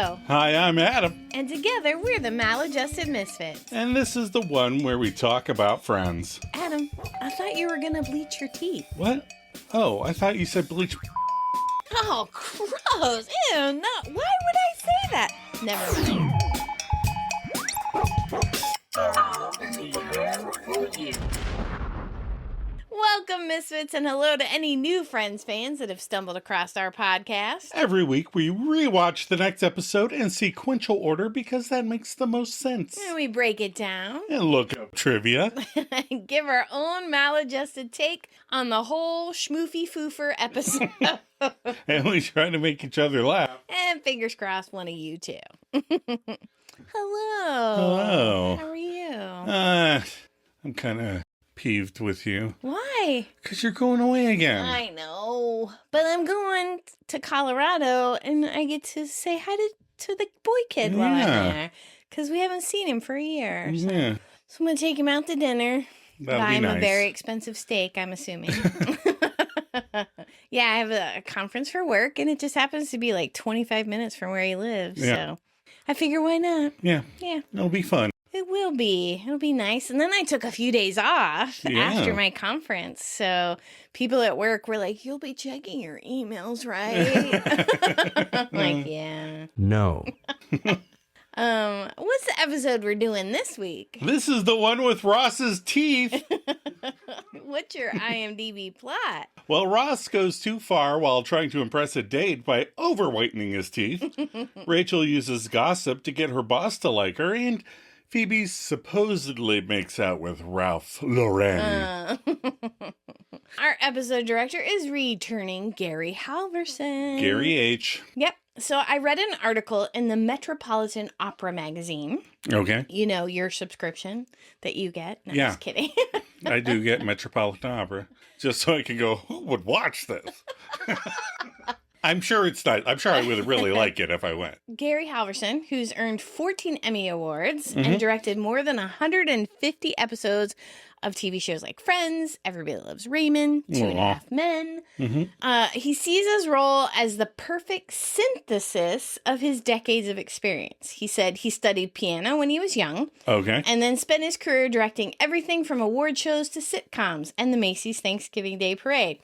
Joe. Hi, I'm Adam. And together, we're the Maladjusted Misfits. And this is the one where we talk about friends. Adam, I thought you were going to bleach your teeth. What? Oh, I thought you said bleach. Oh, gross. Ew, no. Why would I say that? Never mind. Welcome, Misfits, and hello to any new Friends fans that have stumbled across our podcast. Every week, we rewatch the next episode in sequential order because that makes the most sense. And we break it down. And look up trivia. Give our own maladjusted take on the whole schmoofy foofer episode. And we try to make each other laugh. And fingers crossed, one of you too. Hello. Hello. How are you? I'm kind of peeved with you. Why? Because you're going away again. I know. But I'm going to Colorado and I get to say hi to the boy kid while I'm there. Because we haven't seen him for a year. So. Yeah. So I'm going to take him out to dinner. That'll Buy be him nice. a very expensive steak, I'm assuming. Yeah, I have a conference for work, and it just happens to be like 25 minutes from where he lives. Yeah. So I figure, why not? Yeah. Yeah. It'll be fun. It will be. It'll be nice. And then I took a few days off after my conference. So people at work were like, you'll be checking your emails, right? I'm like, yeah. No. What's the episode we're doing this week? This is the one with Ross's teeth. What's your IMDb plot? Well, Ross goes too far while trying to impress a date by over-whitening his teeth. Rachel uses gossip to get her boss to like her, and Phoebe supposedly makes out with Ralph Lauren. Our episode director is returning Gary Halverson. Gary H. Yep. So I read an article in the Metropolitan Opera magazine. Okay. You know, your subscription that you get. No, Yeah. Just kidding. I do get Metropolitan Opera, just so I can go, who would watch this? I'm sure it's not. I'm sure I would really like it if I went. Gary Halverson, who's earned 14 Emmy Awards and directed more than 150 episodes of TV shows like Friends, Everybody Loves Raymond, Two and a Half Men. He sees his role as the perfect synthesis of his decades of experience. He said he studied piano when he was young. Okay. And then spent his career directing everything from award shows to sitcoms and the Macy's Thanksgiving Day Parade.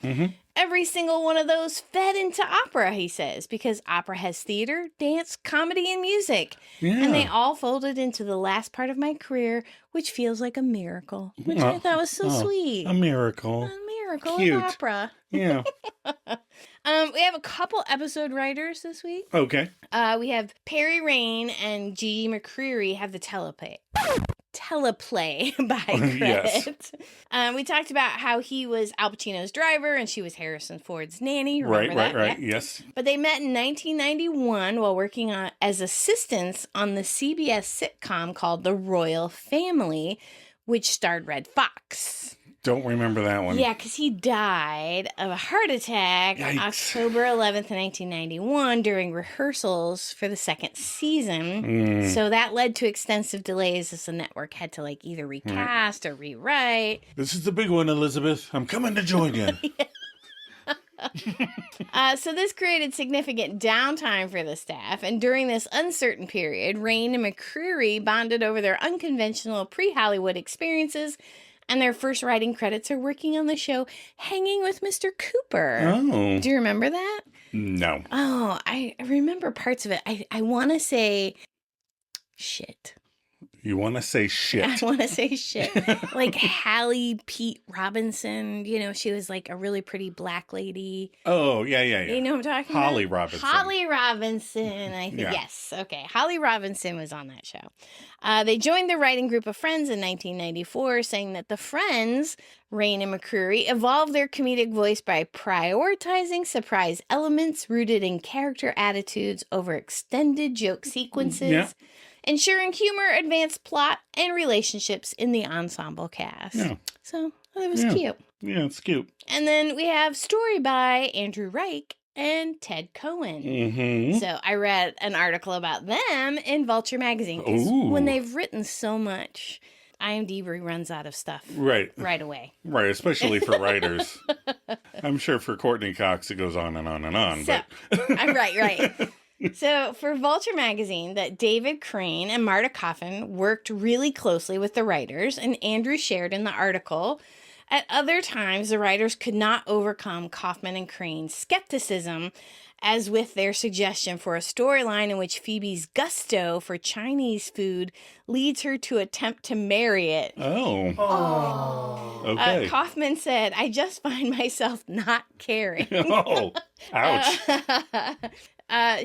Every single one of those fed into opera, he says, because opera has theater, dance, comedy, and music. Yeah. And they all folded into the last part of my career, which feels like a miracle, which I thought was so sweet. A miracle. A miracle Cute. of opera. Yeah. We have a couple episode writers this week. Okay. We have Perry Rain and Gigi McCreary have the teleplay by credit. Yes. We talked about how he was Al Pacino's driver and she was Harrison Ford's nanny. Remember Right. that? Yeah. Yes. But they met in 1991 while working as assistants on the CBS sitcom called The Royal Family, which starred Red Fox. Don't remember that one. Yeah, because he died of a heart attack Yikes. October 11th, 1991 during rehearsals for the second season. So that led to extensive delays as the network had to either recast or rewrite. This is the big one, Elizabeth. I'm coming to join you. So this created significant downtime for the staff, and during this uncertain period, Rain and McCreary bonded over their unconventional pre-Hollywood experiences, and their first writing credits are working on the show Hanging with Mr. Cooper. Oh. Do you remember that? No. Oh, I remember parts of it. I want to say shit. You want to say shit? I want to say shit. Like Hallie Pete Robinson, she was like a really pretty black lady. Oh, yeah. You know what I'm talking about? Holly Robinson. Holly Robinson, I think. Yeah. Yes. Okay. Holly Robinson was on that show. They joined the writing group of Friends in 1994, saying that the Friends, Rain and McCreary, evolved their comedic voice by prioritizing surprise elements rooted in character attitudes over extended joke sequences. Yeah. Ensuring humor, advanced plot, and relationships in the ensemble cast. Yeah. So it was Yeah. cute. Yeah, it's cute. And then we have story by Andrew Reich and Ted Cohen. So I read an article about them in Vulture magazine. 'Cause Ooh. when they've written so much, IMDb runs out of stuff Right. away. Right, especially for writers. I'm sure for Courtney Cox it goes on and on and on. So, but right. So for Vulture magazine, that David Crane and Marta Coffin worked really closely with the writers, and Andrew shared in the article. At other times, the writers could not overcome Kaufman and Crane's skepticism, as with their suggestion for a storyline in which Phoebe's gusto for Chinese food leads her to attempt to marry it. Oh. Okay. Kaufman said, I just find myself not caring. Oh, ouch.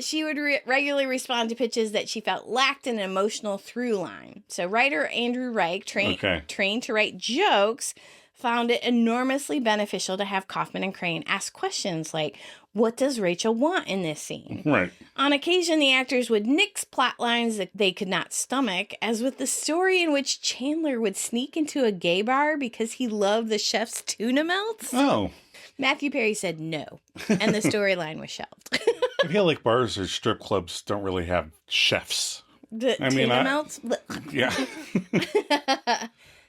She would regularly respond to pitches that she felt lacked an emotional through line. So writer Andrew Reich, trained to write jokes, found it enormously beneficial to have Kaufman and Crane ask questions like, what does Rachel want in this scene? Right. On occasion, the actors would nix plot lines that they could not stomach, as with the story in which Chandler would sneak into a gay bar because he loved the chef's tuna melts. Oh. Matthew Perry said no, and the storyline was shelved. I feel like bars or strip clubs don't really have chefs. Tuna melts? Yeah.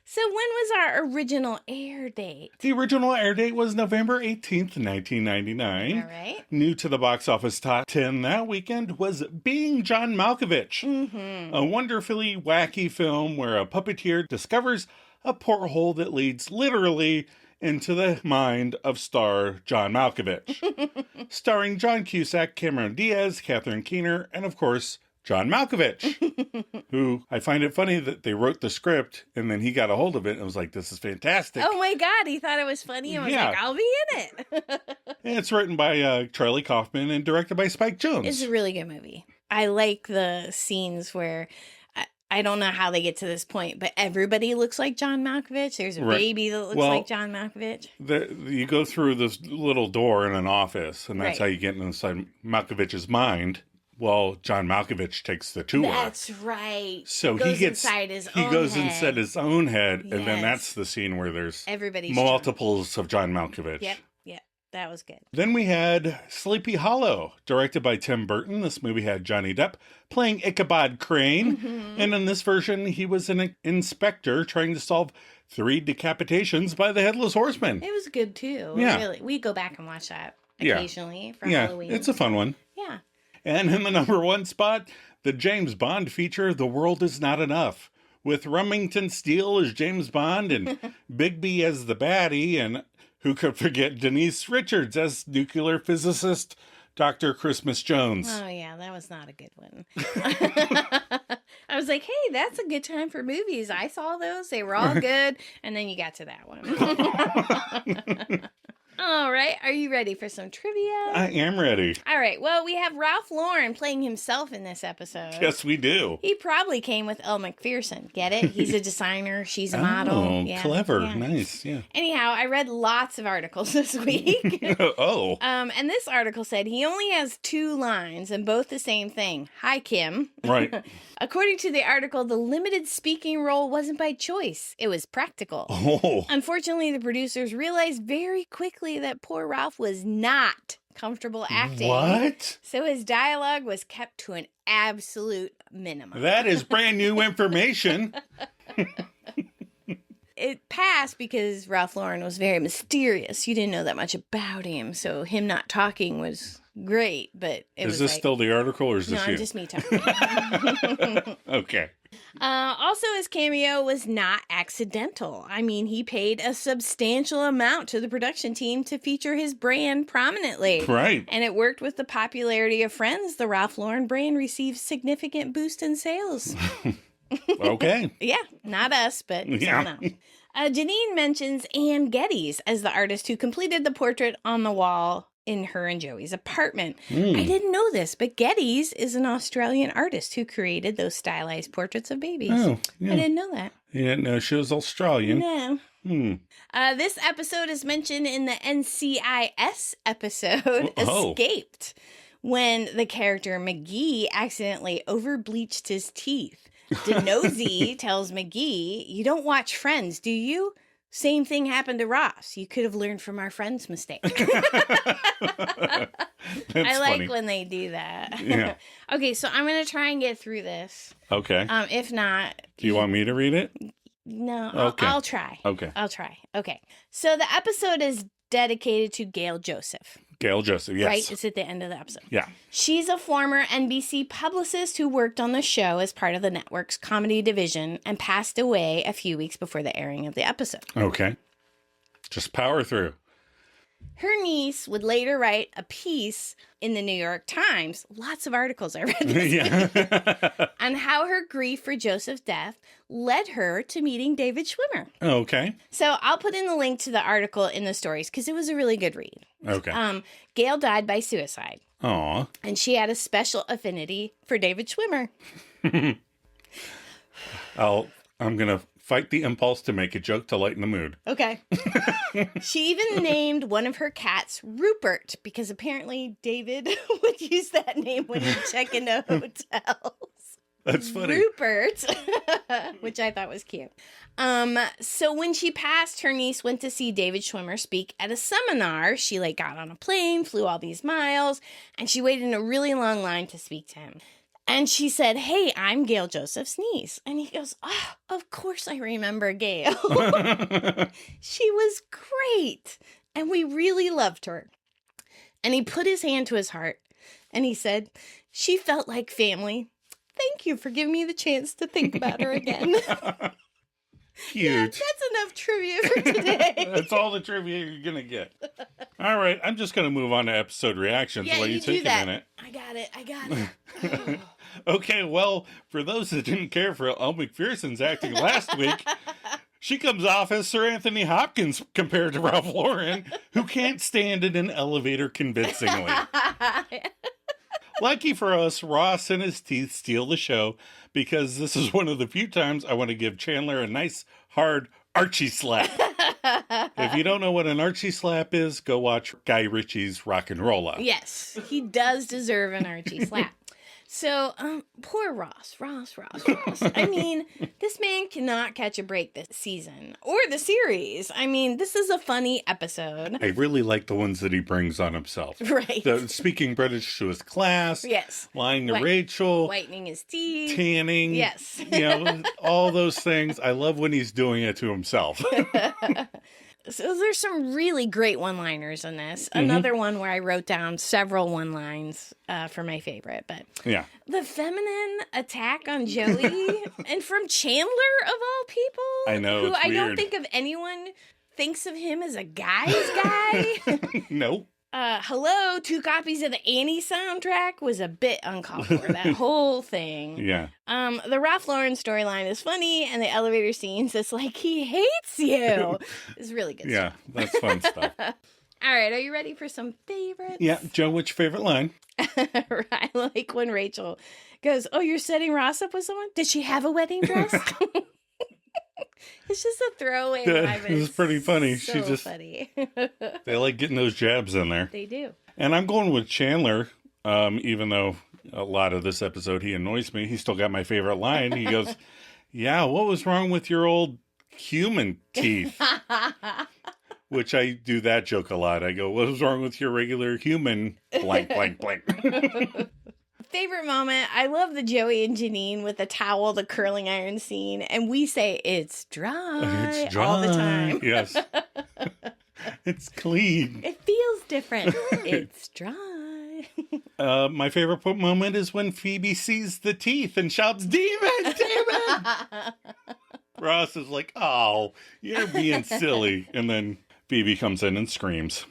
So when was our original air date? The original air date was November 18th, 1999. All right. New to the box office top 10 that weekend was Being John Malkovich, a wonderfully wacky film where a puppeteer discovers a porthole that leads literally into the mind of star John Malkovich. Starring John Cusack, Cameron Diaz, Catherine Keener, and of course, John Malkovich, who I find it funny that they wrote the script and then he got a hold of it and was like, this is fantastic. Oh my God, he thought it was funny and was like, I'll be in it. And it's written by Charlie Kaufman and directed by Spike Jonze. It's a really good movie. I like the scenes where, I don't know how they get to this point, but everybody looks like John Malkovich. There's a baby that looks like John Malkovich. You go through this little door in an office and that's how you get inside Malkovich's mind. Well, John Malkovich takes the tour. That's right. So he gets inside his own head, and then that's the scene where there's multiples of John Malkovich. Yep, that was good. Then we had Sleepy Hollow, directed by Tim Burton. This movie had Johnny Depp playing Ichabod Crane, and in this version, he was an inspector trying to solve 3 decapitations by the Headless Horseman. It was good too. Yeah, really. We go back and watch that occasionally for Halloween. It's a fun one. Yeah. And in the number 1 spot, the James Bond feature, The World Is Not Enough, with Remington Steele as James Bond and Bigby as the baddie, and who could forget Denise Richards as nuclear physicist Dr. Christmas Jones. Oh, yeah, that was not a good one. I was like, hey, that's a good time for movies. I saw those. They were all good. And then you got to that one. All right. Are you ready for some trivia? I am ready. All right. Well, we have Ralph Lauren playing himself in this episode. Yes, we do. He probably came with Elle Macpherson. Get it? He's a designer. She's a model. Oh, clever. Yeah. Nice. Yeah. Anyhow, I read lots of articles this week. Oh. And this article said he only has 2 lines and both the same thing. Hi, Kim. Right. According to the article, the limited speaking role wasn't by choice. It was practical. Oh. Unfortunately, the producers realized very quickly that poor Ralph was not comfortable acting. What? So his dialogue was kept to an absolute minimum. That is brand new information. It passed because Ralph Lauren was very mysterious. You didn't know that much about him, so him not talking was great, but is this still the article, or is this you? No, just me talking. Okay. Also, his cameo was not accidental. I mean, he paid a substantial amount to the production team to feature his brand prominently. Right. And it worked with the popularity of Friends. The Ralph Lauren brand received significant boost in sales. Okay. Yeah, not us, but someone else. Janine mentions Anne Geddes as the artist who completed the portrait on the wall in her and Joey's apartment. I didn't know this, but Geddes is an Australian artist who created those stylized portraits of babies. Oh, yeah. I didn't know that. You didn't know she was Australian? No. This episode is mentioned in the NCIS episode Escaped, when the character McGee accidentally overbleached his teeth. Denozy tells McGee, you don't watch Friends, do you? Same thing happened to Ross. You could have learned from our friend's mistake. I like funny when they do that. Yeah. Okay, so I'm going to try and get through this. Okay. If not... Do you want me to read it? No, okay. I'll try. Okay. I'll try. Okay. So the episode is dedicated to Gail Joseph. Gail Joseph, yes. Right? It's at the end of the episode. Yeah. She's a former NBC publicist who worked on the show as part of the network's comedy division and passed away a few weeks before the airing of the episode. Okay. Just power through. Her niece would later write a piece in the New York Times, lots of articles I read this week, on how her grief for Joseph's death led her to meeting David Schwimmer. Okay. So I'll put in the link to the article in the stories because it was a really good read. Okay. Gail died by suicide. Aw. And she had a special affinity for David Schwimmer. I'm going to fight the impulse to make a joke to lighten the mood. Okay. She even named one of her cats Rupert because apparently David would use that name when he'd check into hotels. That's funny. Rupert, which I thought was cute. So when she passed, her niece went to see David Schwimmer speak at a seminar. She got on a plane, flew all these miles, and she waited in a really long line to speak to him. And she said, "Hey, I'm Gail Joseph's niece." And he goes, "Oh, of course I remember Gail." She was great. And we really loved her. And he put his hand to his heart and he said, "She felt like family. Thank you for giving me the chance to think about her again." Cute. Yeah, that's enough trivia for today. That's all the trivia you're going to get. All right. I'm just going to move on to episode reactions Yeah, while you take a minute. I got it. Okay, well, for those that didn't care for Elle McPherson's acting last week, she comes off as Sir Anthony Hopkins compared to Ralph Lauren, who can't stand in an elevator convincingly. Lucky for us, Ross and his teeth steal the show because this is one of the few times I want to give Chandler a nice, hard Archie slap. If you don't know what an Archie slap is, go watch Guy Ritchie's Rock and Rolla. Yes, he does deserve an Archie slap. So, poor Ross. I mean, this man cannot catch a break this season or the series. I mean, this is a funny episode. I really like the ones that he brings on himself. Right. Speaking British to his class. Yes. Lying to Rachel. Whitening his teeth. Tanning. Yes. All those things. I love when he's doing it to himself. So there's some really great one-liners in this. Another one where I wrote down several one-lines for my favorite. But yeah, the feminine attack on Joey and from Chandler of all people. I know. Who it's I don't weird. think of anyone thinks of him as a guy's guy. Nope. Hello, 2 copies of the Annie soundtrack was a bit uncalled for, that whole thing. Yeah. The Ralph Lauren storyline is funny, and the elevator scenes, it's like he hates you. It's really good Yeah, stuff. that's fun stuff. All right, are you ready for some favorites? Yeah, Joe, what's your favorite line? I like when Rachel goes, "Oh, you're setting Ross up with someone? Did she have a wedding dress?" It's just a throwaway line. It's pretty funny. So funny. They like getting those jabs in there. They do. And I'm going with Chandler, even though a lot of this episode he annoys me. He still got my favorite line. He goes, "Yeah, what was wrong with your old human teeth?" Which I do that joke a lot. I go, "What was wrong with your regular human blank, blank, blank?" Favorite moment, I love the Joey and Janine with the towel, the curling iron scene, and we say it's dry, It's dry. all the time. Yes. It's clean. It feels different. It's dry. My favorite moment is when Phoebe sees the teeth and shouts, "Demon! Demon!" Ross is like, "Oh, you're being silly." And then Phoebe comes in and screams.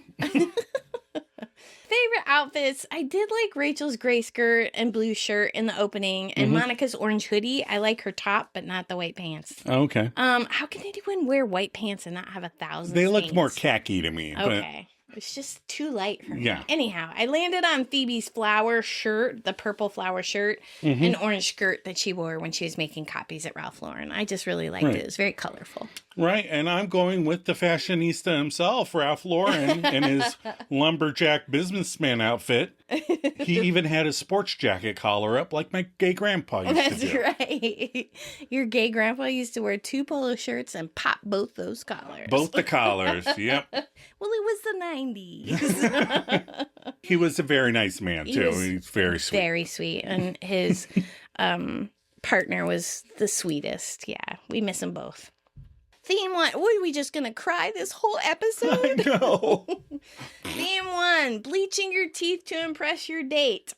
Favorite outfits, I did like Rachel's gray skirt and blue shirt in the opening, and Monica's orange hoodie. I like her top, but not the white pants. Okay. How can anyone wear white pants and not have 1,000 They looked stains? more khaki to me. Okay. It's just too light for me. Yeah. Anyhow, I landed on Phoebe's flower shirt, the purple flower shirt, and orange skirt that she wore when she was making copies at Ralph Lauren. I just really liked it. It was very colorful. Right, and I'm going with the fashionista himself, Ralph Lauren, in his lumberjack businessman outfit. He even had his sports jacket collar up like my gay grandpa used That's to do. right. Your gay grandpa used to wear 2 polo shirts and pop both those collars. Both the collars, yep. Well, it was the 90s. He was a very nice man, He too. was He's very sweet. Very sweet. And his partner was the sweetest. Yeah, we miss them both. Theme 1. What, are we just going to cry this whole episode? No. Theme 1. Bleaching your teeth to impress your date.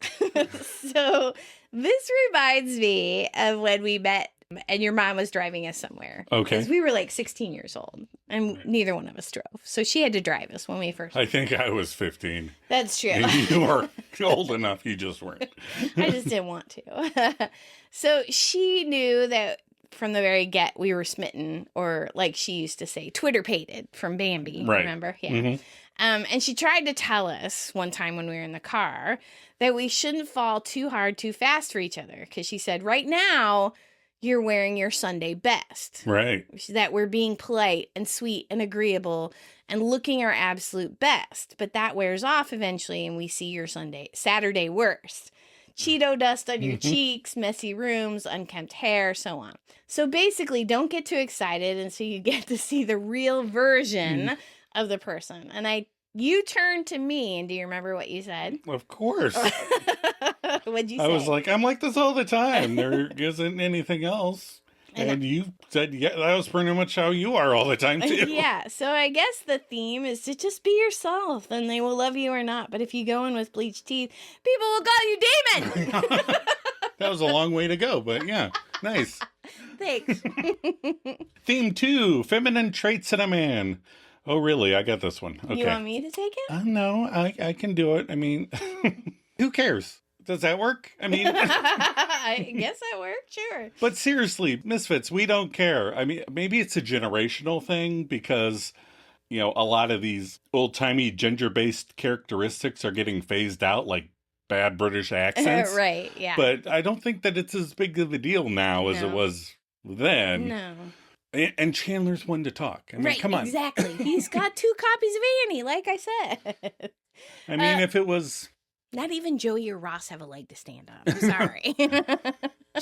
So this reminds me of when we met and your mom was driving us somewhere. Okay. Because we were like 16 years old and neither one of us drove. So she had to drive us when we first. I think I was 15. That's true. You were old enough. You just weren't. I just didn't want to. So she knew that from the very get we were smitten, or like she used to say, Twitter-pated from Bambi. Right. Remember? Yeah. Mm-hmm. And she tried to tell us one time when we were in the car that we shouldn't fall too hard, too fast for each other. Because she said, right now, you're wearing your Sunday best. Right. That we're being polite and sweet and agreeable and looking our absolute best. But that wears off eventually and we see your Saturday worst. Cheeto dust on your cheeks, messy rooms, unkempt hair, so on. So basically, don't get too excited until you get to see the real version of the person. And you turned to me, and do you remember what you said? Of course. What'd you say? I was like, I'm like this all the time. There isn't anything else. And you said, yeah, that was pretty much how you are all the time, too. Yeah, so I guess the theme is to just be yourself, and they will love you or not. But if you go in with bleached teeth, people will call you Damon! That was a long way to go, but yeah, nice. Thanks. Theme 2, feminine traits in a man. Oh, really? I got this one. Okay. You want me to take it? No, I can do it. I mean, who cares? Does that work? I mean, I guess that worked, sure. But seriously, Misfits, we don't care. I mean, maybe it's a generational thing because, a lot of these old-timey gender-based characteristics are getting phased out, like bad British accents. Right, yeah. But I don't think that it's as big of a deal now as it was then. No. And Chandler's one to talk. I mean, come on. Exactly. He's got 2 copies of Annie, like I said. I mean, if it was... Not even Joey or Ross have a leg to stand on. I'm sorry.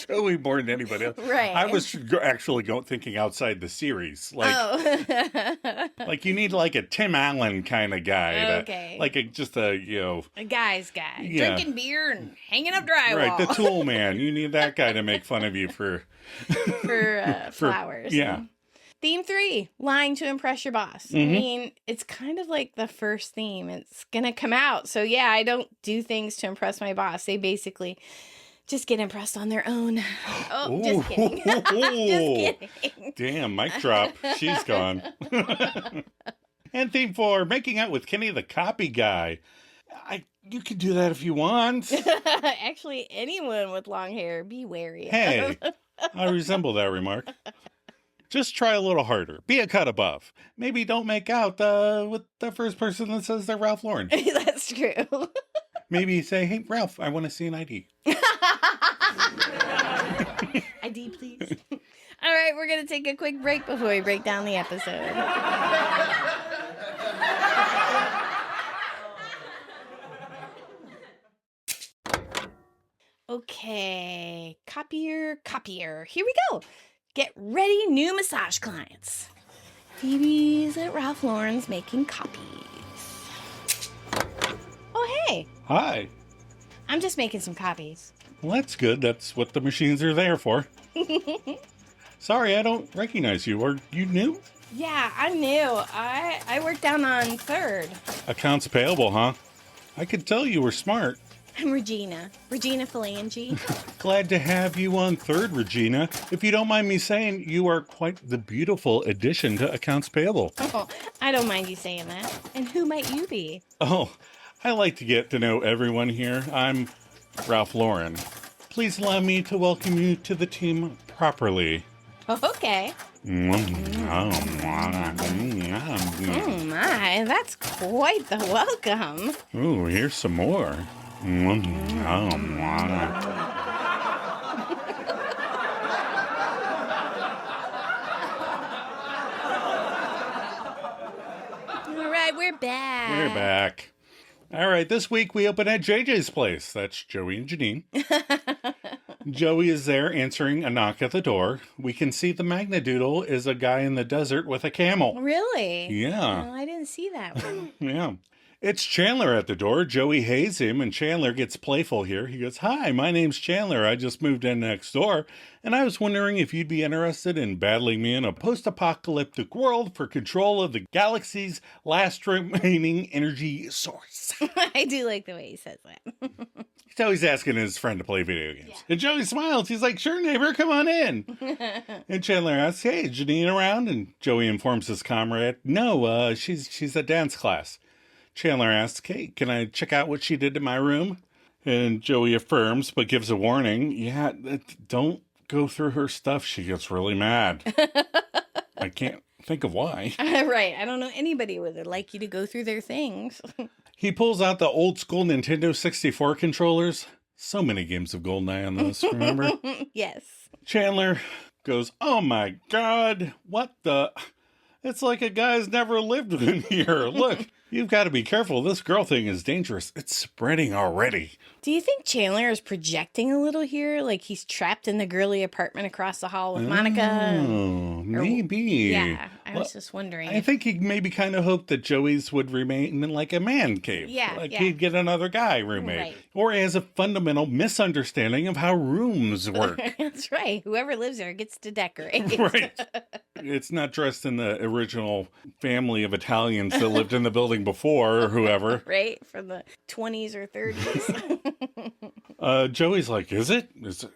Joey more than anybody else. Right. I was actually thinking outside the series. Like you need like a Tim Allen kind of guy. Okay. A guy's guy. Yeah. Drinking beer and hanging up drywall. Right, the tool man. You need that guy to make fun of you for flowers. Yeah. Theme 3, lying to impress your boss. I mean, it's kind of like the first theme. It's going to come out. So, yeah, I don't do things to impress my boss. They basically just get impressed on their own. Oh, just kidding. Just kidding. Damn, mic drop. She's gone. And theme 4, making out with Kenny the copy guy. You can do that if you want. Actually, anyone with long hair, be wary. Hey, I resemble that remark. Just try a little harder. Be a cut above. Maybe don't make out with the first person that says they're Ralph Lauren. That's true. Maybe say, hey, Ralph, I want to see an ID. ID, please. All right, we're going to take a quick break before we break down the episode. Okay, copier. Here we go. Get ready, new massage clients. Phoebe's at Ralph Lauren's making copies. Oh, hey. Hi. I'm just making some copies. Well, that's good. That's what the machines are there for. Sorry, I don't recognize you. Are you new? Yeah, I'm new. I work down on 3rd. Accounts payable, huh? I could tell you were smart. I'm Regina Phalange. Glad to have you on 3rd, Regina. If you don't mind me saying, you are quite the beautiful addition to accounts payable. Oh, I don't mind you saying that. And who might you be? Oh, I like to get to know everyone here. I'm Ralph Lauren. Please allow me to welcome you to the team properly. Oh, okay. Oh my, that's quite the welcome. Ooh, here's some more. All right, we're back. We're back. All right, this week we open at JJ's place. That's Joey and Janine. Joey is there answering a knock at the door. We can see the Magnadoodle is a guy in the desert with a camel. Really? Yeah. Oh, I didn't see that one. Yeah. It's Chandler at the door. Joey hays him, and Chandler gets playful here. He goes, "Hi, my name's Chandler. I just moved in next door, and I was wondering if you'd be interested in battling me in a post-apocalyptic world for control of the galaxy's last remaining energy source." I do like the way he says that. He's always asking his friend to play video games. Yeah. And Joey smiles. He's like, "Sure, neighbor, come on in." And Chandler asks, "Hey, is Janine around?" And Joey informs his comrade, "No, she's at dance class." Chandler asks, "Hey, can I check out what she did to my room?" And Joey affirms, but gives a warning. "Yeah, don't go through her stuff. She gets really mad." I can't think of why. Right. I don't know anybody who would like you to go through their things. He pulls out the old school Nintendo 64 controllers. So many games of GoldenEye on those, remember? Yes. Chandler goes, "Oh my God, what the... It's like a guy's never lived in here. Look, you've got to be careful. This girl thing is dangerous. It's spreading already." Do you think Chandler is projecting a little here? Like he's trapped in the girly apartment across the hall with Monica? Oh, maybe. Yeah, I was just wondering. I think he maybe kind of hoped that Joey's would remain in like a man cave. Yeah, Like yeah. he'd get another guy roommate. Right. Or he has a fundamental misunderstanding of how rooms work. That's right. Whoever lives there gets to decorate. Right. It's not dressed in the original family of Italians that lived in the building before or whoever. Right? From the 20s or 30s. Joey's like, Is it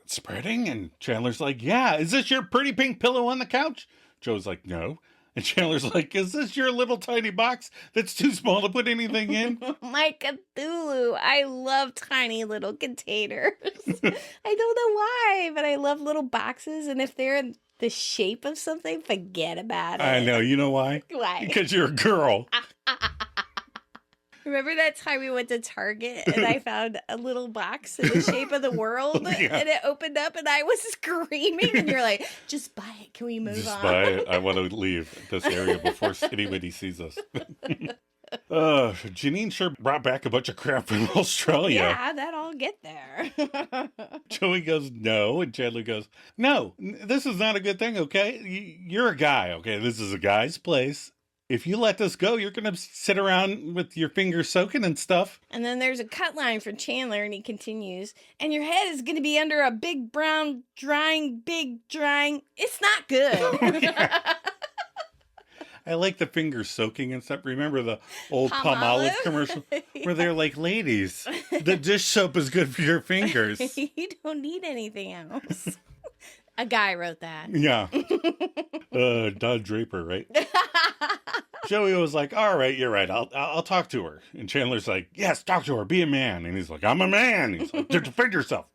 spreading?" And Chandler's like, "Yeah. Is this your pretty pink pillow on the couch?" Joe's like, "No." And Chandler's like, "Is this your little tiny box that's too small to put anything in?" My Cthulhu. I love tiny little containers. I don't know why, but I love little boxes. And if they're in the shape of something, forget about it. I know. You know why? Why? Because you're a girl. Remember that time we went to Target and I found a little box in the shape of the world Yeah. and it opened up and I was screaming and you're like, "Just buy it. Can we move Just on?" buy it. I want to leave this area before anybody sees us. Janine sure brought back a bunch of crap from Australia. Yeah, that I'll get there. Joey goes, "No." And Chandler goes, "No, this is not a good thing, okay? You're a guy, okay? This is a guy's place. If you let this go, you're going to sit around with your fingers soaking and stuff." And then there's a cut line for Chandler and he continues, "And your head is going to be under a big brown drying. It's not good." I like the fingers soaking and stuff. Remember the old Palmolive? Palmolive commercial where they're like, "Ladies, the dish soap is good for your fingers." You don't need anything else. A guy wrote that. Yeah. Don Draper, right? Joey was like, "All right, you're right. I'll talk to her." And Chandler's like, "Yes, talk to her. Be a man." And he's like, "I'm a man." He's like, "Defend yourself."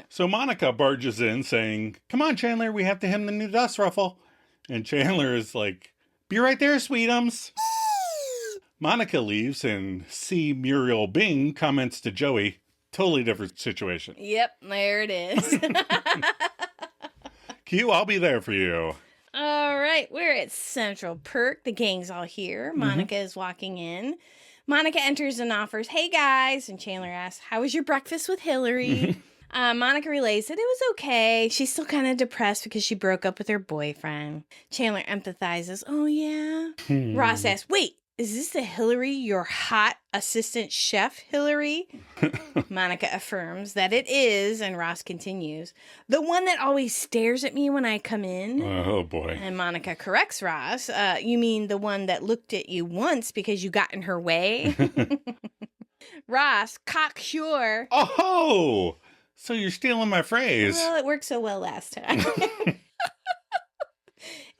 So Monica barges in saying, "Come on, Chandler, we have to hem the new dust ruffle." And Chandler is like, "Be right there, sweetums." Monica leaves and C. Muriel Bing comments to Joey, totally different situation. Yep, there it is. Q, I'll be there for you. All right, we're at Central Perk. The gang's all here. Monica is walking in. Monica enters and offers, "Hey, guys." And Chandler asks, "How was your breakfast with Hillary?" Monica relays that it was okay. She's still kind of depressed because she broke up with her boyfriend. Chandler empathizes. "Oh, yeah?" Ross asks, "Wait, is this the Hillary, your hot assistant chef, Hillary?" Monica affirms that it is, and Ross continues, "The one that always stares at me when I come in?" Oh, boy. And Monica corrects Ross. "You mean the one that looked at you once because you got in her way?" Ross, cocksure. Oh, so you're stealing my phrase. Well, it worked so well last time.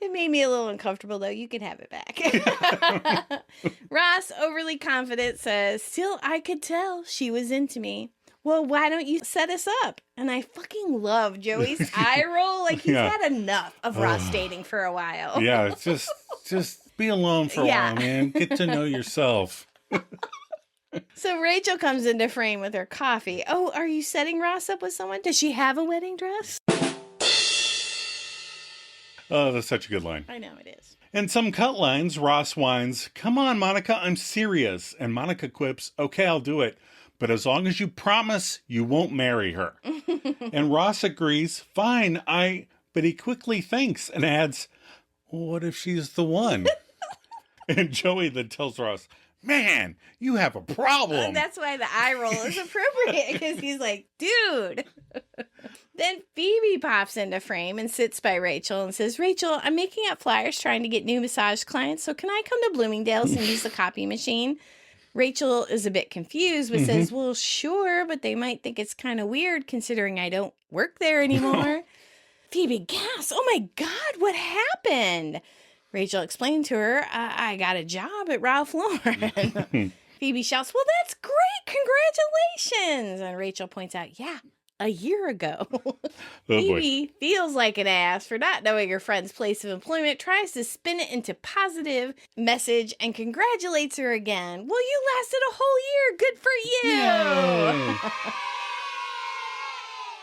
It made me a little uncomfortable, though. You can have it back. Ross, overly confident, says, "Still, I could tell she was into me." "Well, why don't you set us up?" And I fucking love Joey's eye roll. Like, he's had enough of Ross dating for a while. Yeah, it's just be alone for a while, man. Get to know yourself. So Rachel comes into frame with her coffee. "Oh, are you setting Ross up with someone? Does she have a wedding dress?" Oh, that's such a good line. I know it is. In some cut lines, Ross whines, "Come on, Monica, I'm serious." And Monica quips, "Okay, I'll do it. But as long as you promise you won't marry her." And Ross agrees, "Fine, But he quickly thinks and adds, "What if she's the one?" And Joey then tells Ross, Man, you have a problem. That's why the eye roll is appropriate, because he's like, dude. Then Phoebe pops into frame and sits by Rachel and says, Rachel, I'm making up flyers trying to get new massage clients, so can I come to Bloomingdale's and use the copy machine? Rachel is a bit confused, but says, well, sure, but they might think it's kind of weird considering I don't work there anymore. Phoebe gasps, oh my God, what happened? Rachel explained to her, I got a job at Ralph Lauren. Phoebe shouts, well, that's great, congratulations. And Rachel points out, yeah, a year ago. Phoebe feels like an ass for not knowing her friend's place of employment, tries to spin it into positive message, and congratulates her again. Well, you lasted a whole year. Good for you.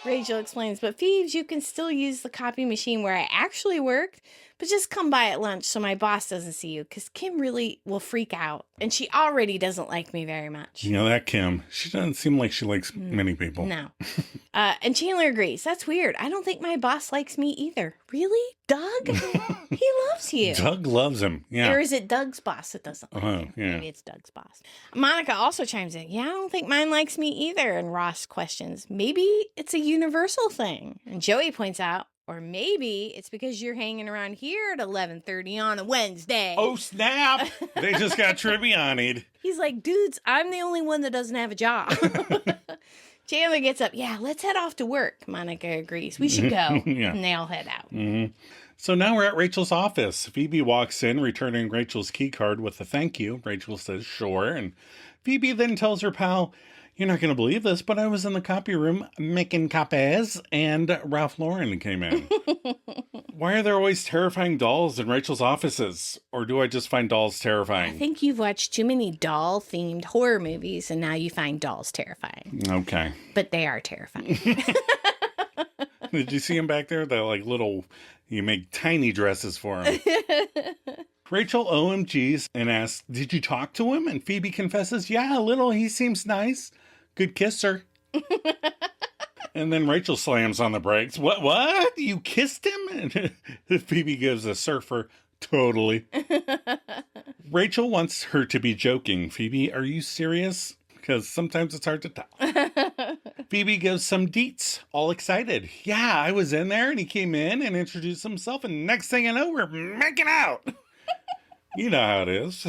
Rachel explains, but Phoebes, you can still use the copy machine where I actually worked, but just come by at lunch so my boss doesn't see you, because Kim really will freak out, and she already doesn't like me very much. You know, that Kim, she doesn't seem like she likes many people. No. And Chandler agrees. That's weird. I don't think my boss likes me either. Really? Doug? He loves you. Doug loves him. Yeah. Or is it Doug's boss that doesn't like you? Yeah. Maybe it's Doug's boss. Monica also chimes in. Yeah, I don't think mine likes me either. And Ross questions, maybe it's a universal thing. And Joey points out, or maybe it's because you're hanging around here at 11:30 on a Wednesday. Oh, snap. They just got trivia-onied. He's like, dudes, I'm the only one that doesn't have a job. Chandler gets up. Yeah, let's head off to work. Monica agrees. We should go. Yeah. And they all head out. Mm-hmm. So now we're at Rachel's office. Phoebe walks in, returning Rachel's key card with a thank you. Rachel says, sure. And Phoebe then tells her pal, you're not going to believe this, but I was in the copy room making copies, and Ralph Lauren came in. Why are there always terrifying dolls in Rachel's offices? Or do I just find dolls terrifying? I think you've watched too many doll-themed horror movies, and now you find dolls terrifying. Okay. But they are terrifying. Did you see him back there? They're like little, you make tiny dresses for him. Rachel OMGs and asks, did you talk to him? And Phoebe confesses, yeah, a little. He seems nice. Good kisser. And then Rachel slams on the brakes. What? You kissed him? And Phoebe gives a surfer. Totally. Rachel wants her to be joking. Phoebe, are you serious? Because sometimes it's hard to tell. Phoebe gives some deets, all excited. Yeah, I was in there and he came in and introduced himself. And next thing I know, we're making out. You know how it is.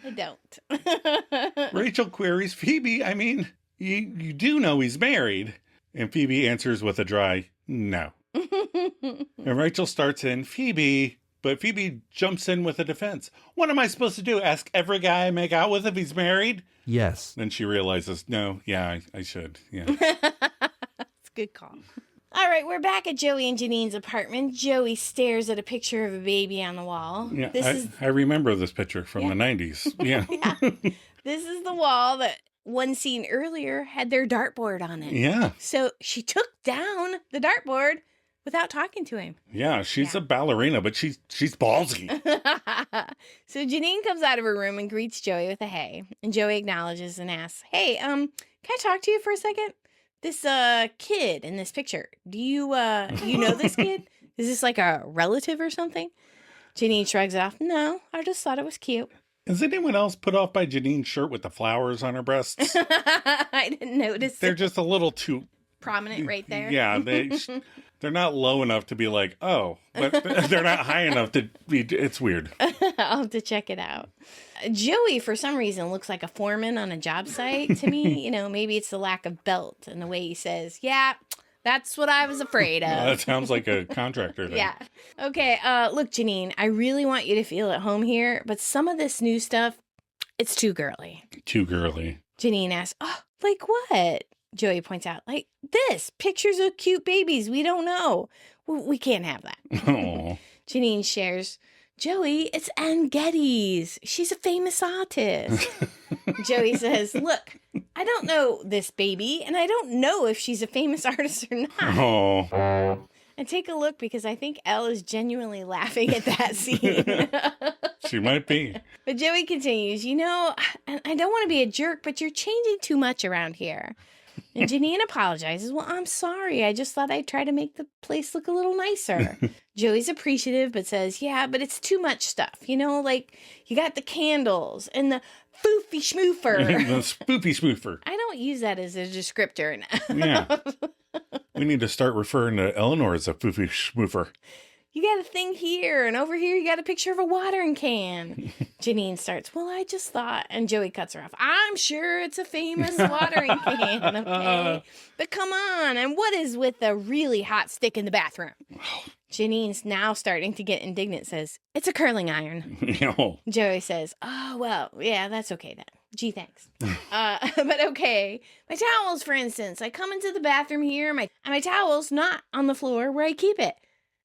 I don't. Rachel queries, Phoebe, I mean, you do know he's married. And Phoebe answers with a dry, no. And Rachel starts in, Phoebe, but Phoebe jumps in with a defense. What am I supposed to do? Ask every guy I make out with if he's married? Yes. Then she realizes, no, yeah, I should. Yeah. It's a good call. All right, we're back at Joey and Janine's apartment. Joey stares at a picture of a baby on the wall. Yeah, I remember this picture from the 90s. Yeah. Yeah. This is the wall that one scene earlier had their dartboard on it. Yeah. So she took down the dartboard without talking to him. Yeah, she's a ballerina, but she's ballsy. So Janine comes out of her room and greets Joey with a hey. And Joey acknowledges and asks, hey, can I talk to you for a second? This kid in this picture, do you know this kid? Is this like a relative or something? Janine shrugs it off. No, I just thought it was cute. Is anyone else put off by Janine's shirt with the flowers on her breasts? I didn't notice. They're just a little too prominent right there. Yeah, they're not low enough to be like, oh, but they're not high enough to be, it's weird. I'll have to check it out. Joey, for some reason, looks like a foreman on a job site to me. You know, maybe it's the lack of belt and the way he says, yeah, that's what I was afraid of. That sounds like a contractor thing. Yeah. Okay, look, Janine, I really want you to feel at home here, but some of this new stuff, it's too girly. Too girly. Janine asks, oh, like what? Joey points out, like this, pictures of cute babies we don't know. We can't have that. Oh. Janine shares, Joey, it's Ann Geddes. She's a famous artist. Joey says, look, I don't know this baby, and I don't know if she's a famous artist or not. Oh. And take a look, because I think Elle is genuinely laughing at that scene. She might be. But Joey continues, you know, I don't want to be a jerk, but you're changing too much around here. And Janine apologizes. Well, I'm sorry. I just thought I'd try to make the place look a little nicer. Joey's appreciative, but says, yeah, but it's too much stuff. Like you got the candles and the foofy schmoofer. The spoopy smoofer. I don't use that as a descriptor now. Yeah. We need to start referring to Eleanor as a foofy schmoofer. You got a thing here, and over here you got a picture of a watering can. Janine starts, well, I just thought, and Joey cuts her off. I'm sure it's a famous watering can, okay? But come on, and what is with the really hot stick in the bathroom? Janine's now starting to get indignant, says, it's a curling iron. Joey says, oh, well, yeah, that's okay then. Gee, thanks. But okay. My towels, for instance. I come into the bathroom here, and my towel's not on the floor where I keep it.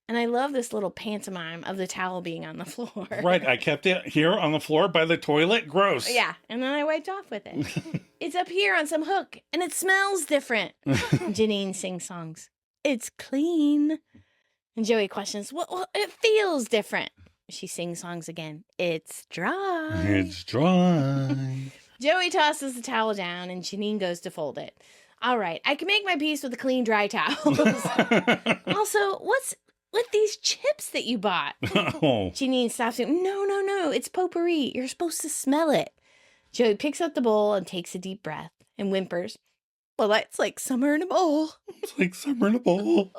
And I love this little pantomime of the towel being on the floor. Right. I kept it here on the floor by the toilet. Gross. Yeah. And then I wiped off with it. It's up here on some hook, and it smells different. Janine sings songs. It's clean. And Joey questions, well, it feels different. She sings songs again. It's dry. It's dry. Joey tosses the towel down, and Janine goes to fold it. All right. I can make my peace with the clean, dry towels. Also, what's with these chips that you bought? Janine stops him. No. It's potpourri. You're supposed to smell it. Joey picks up the bowl and takes a deep breath and whimpers. Well, that's like summer in a bowl. It's like summer in a bowl.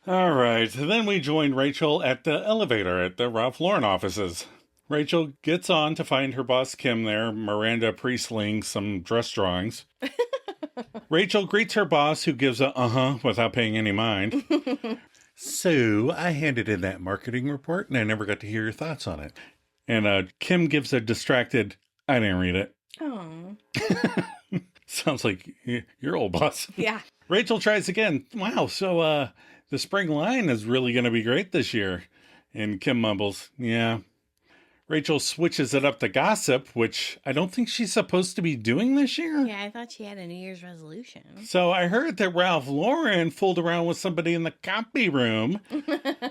All right. Then we join Rachel at the elevator at the Ralph Lauren offices. Rachel gets on to find her boss Kim there, Miranda pre-sling some dress drawings. Rachel greets her boss, who gives a without paying any mind. So, I handed in that marketing report, and I never got to hear your thoughts on it. And Kim gives a distracted, I didn't read it. Oh. Sounds like your old boss. Yeah. Rachel tries again. Wow, so the spring line is really going to be great this year. And Kim mumbles, yeah. Rachel switches it up to gossip, which I don't think she's supposed to be doing this year. Yeah, I thought she had a New Year's resolution. So I heard that Ralph Lauren fooled around with somebody in the copy room.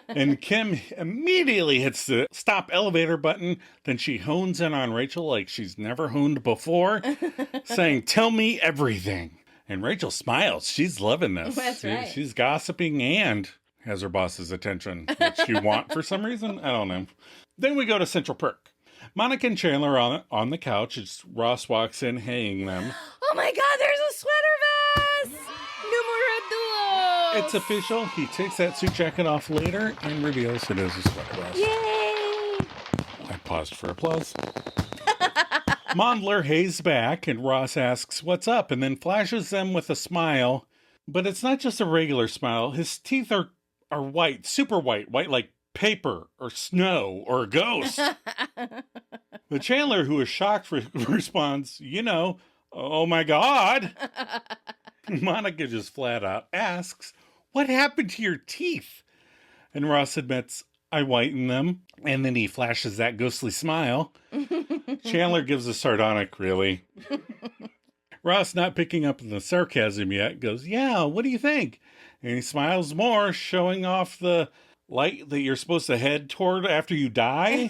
And Kim immediately hits the stop elevator button. Then she hones in on Rachel like she's never honed before, saying, tell me everything. And Rachel smiles. She's loving this. That's right. She's gossiping and has her boss's attention, which you want for some reason. I don't know. Then we go to Central Perk. Monica and Chandler on the couch as Ross walks in, haying them. Oh my God, there's a sweater vest! Numero duo! It's official. He takes that suit jacket off later and reveals it is a sweater vest. Yay! I paused for applause. Mondler hays back and Ross asks, what's up? And then flashes them with a smile. But it's not just a regular smile. His teeth are white, super white like paper or snow or a ghost. The Chandler, who is shocked, responds, oh my God. Monica just flat out asks, what happened to your teeth? And Ross admits, I whiten them. And then he flashes that ghostly smile. Chandler gives a sardonic, really. Ross, not picking up on the sarcasm yet, goes, yeah, what do you think? And he smiles more, showing off the light that you're supposed to head toward after you die.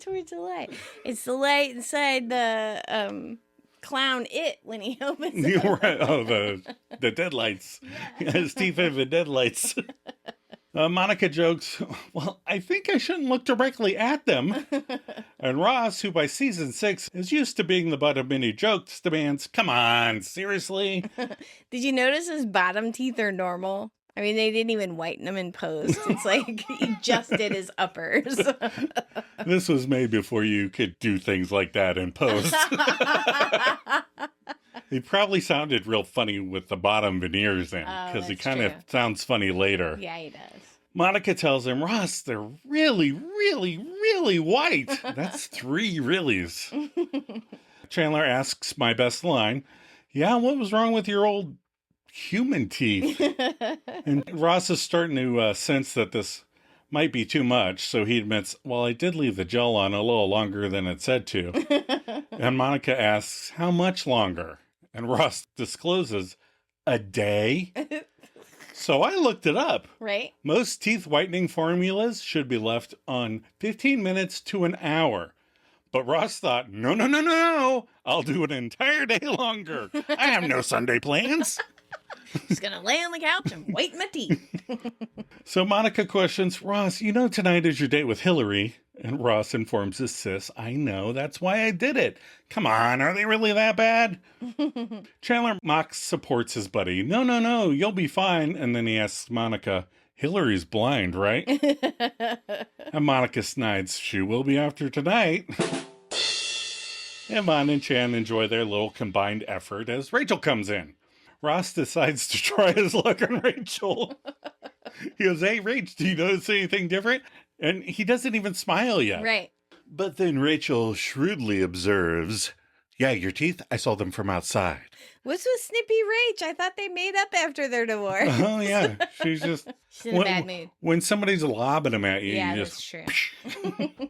Towards the light. It's the light inside the clown it when he opens it. Right. Oh, the deadlights. His teeth have the deadlights. Monica jokes, well, I think I shouldn't look directly at them. And Ross, who by season 6 is used to being the butt of many jokes, demands, come on, seriously? Did you notice his bottom teeth are normal? I mean, they didn't even whiten them in post. It's like he just did his uppers. This was made before you could do things like that in post. He probably sounded real funny with the bottom veneers in, because he kind of sounds funny later. Yeah, he does. Monica tells him, Ross, they're really, really, really white. That's 3 reallys. Chandler asks my best line, yeah, what was wrong with your old human teeth? And Ross is starting to sense that this might be too much, so he admits, well, I did leave the gel on a little longer than it said to. And Monica asks, how much longer? And Ross discloses, a day? So I looked it up. Right. Most teeth whitening formulas should be left on 15 minutes to an hour. But Ross thought, no, no, no, no, no. I'll do an entire day longer. I have no Sunday plans. Just gonna lay on the couch and whiten my teeth. So Monica questions, Ross, you know tonight is your date with Hillary. And Ross informs his sis, I know, that's why I did it. Come on, are they really that bad? Chandler mocks supports his buddy. No, no, no, you'll be fine. And then he asks Monica, Hillary's blind, right? And Monica snides, she will be after tonight. And Vaughn and Chan enjoy their little combined effort as Rachel comes in. Ross decides to try his luck on Rachel. He goes, hey, Rach, do you notice anything different? And he doesn't even smile yet. Right. But then Rachel shrewdly observes, yeah, your teeth, I saw them from outside. What's with Snippy Rach? I thought they made up after their divorce. Oh, yeah. She's in a bad mood. When somebody's lobbing them at you, Yeah, you that's just... true.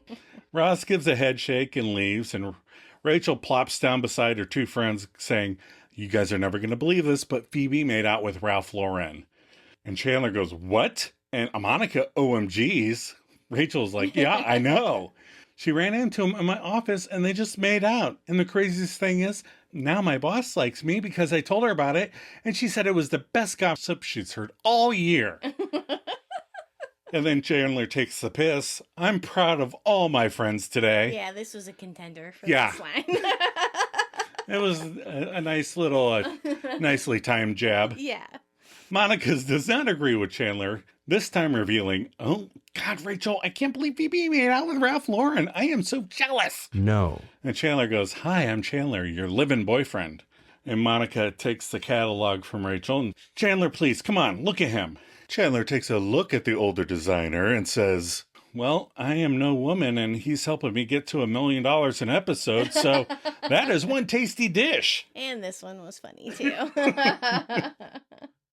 Ross gives a head shake and leaves, and Rachel plops down beside her two friends, saying, you guys are never going to believe this, but Phoebe made out with Ralph Lauren. And Chandler goes, what? And Monica, OMGs. Rachel's like, yeah, I know. She ran into him in my office and they just made out. And the craziest thing is, now my boss likes me because I told her about it. And she said it was the best gossip she's heard all year. And then Chandler takes the piss. I'm proud of all my friends today. Yeah, this was a contender for this line. It was a nice little, nicely timed jab. Yeah. Monica's does not agree with Chandler, this time revealing, oh, God, Rachel, I can't believe Phoebe made out with Ralph Lauren. I am so jealous. No. And Chandler goes, hi, I'm Chandler, your live-in boyfriend. And Monica takes the catalog from Rachel. And Chandler, please, come on, look at him. Chandler takes a look at the older designer and says, well, I am no woman, and he's helping me get to $1 million an episode, so that is one tasty dish. And this one was funny, too.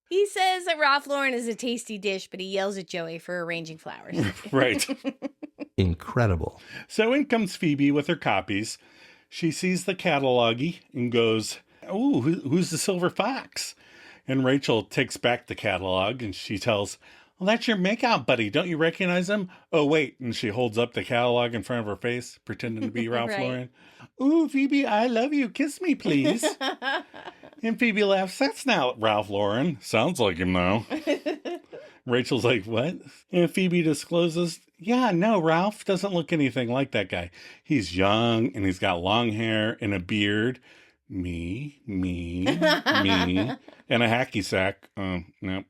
He says that Ralph Lauren is a tasty dish, but he yells at Joey for arranging flowers. Right. Incredible. So in comes Phoebe with her copies. She sees the catalog and goes, ooh, who's the silver fox? And Rachel takes back the catalog and she tells, well, that's your makeout buddy. Don't you recognize him? Oh, wait. And she holds up the catalog in front of her face, pretending to be Ralph Right. Lauren. Ooh, Phoebe, I love you. Kiss me, please. And Phoebe laughs, that's not Ralph Lauren. Sounds like him, though. Rachel's like, what? And Phoebe discloses, yeah, no, Ralph doesn't look anything like that guy. He's young, and he's got long hair and a beard. Me, and a hacky sack. No.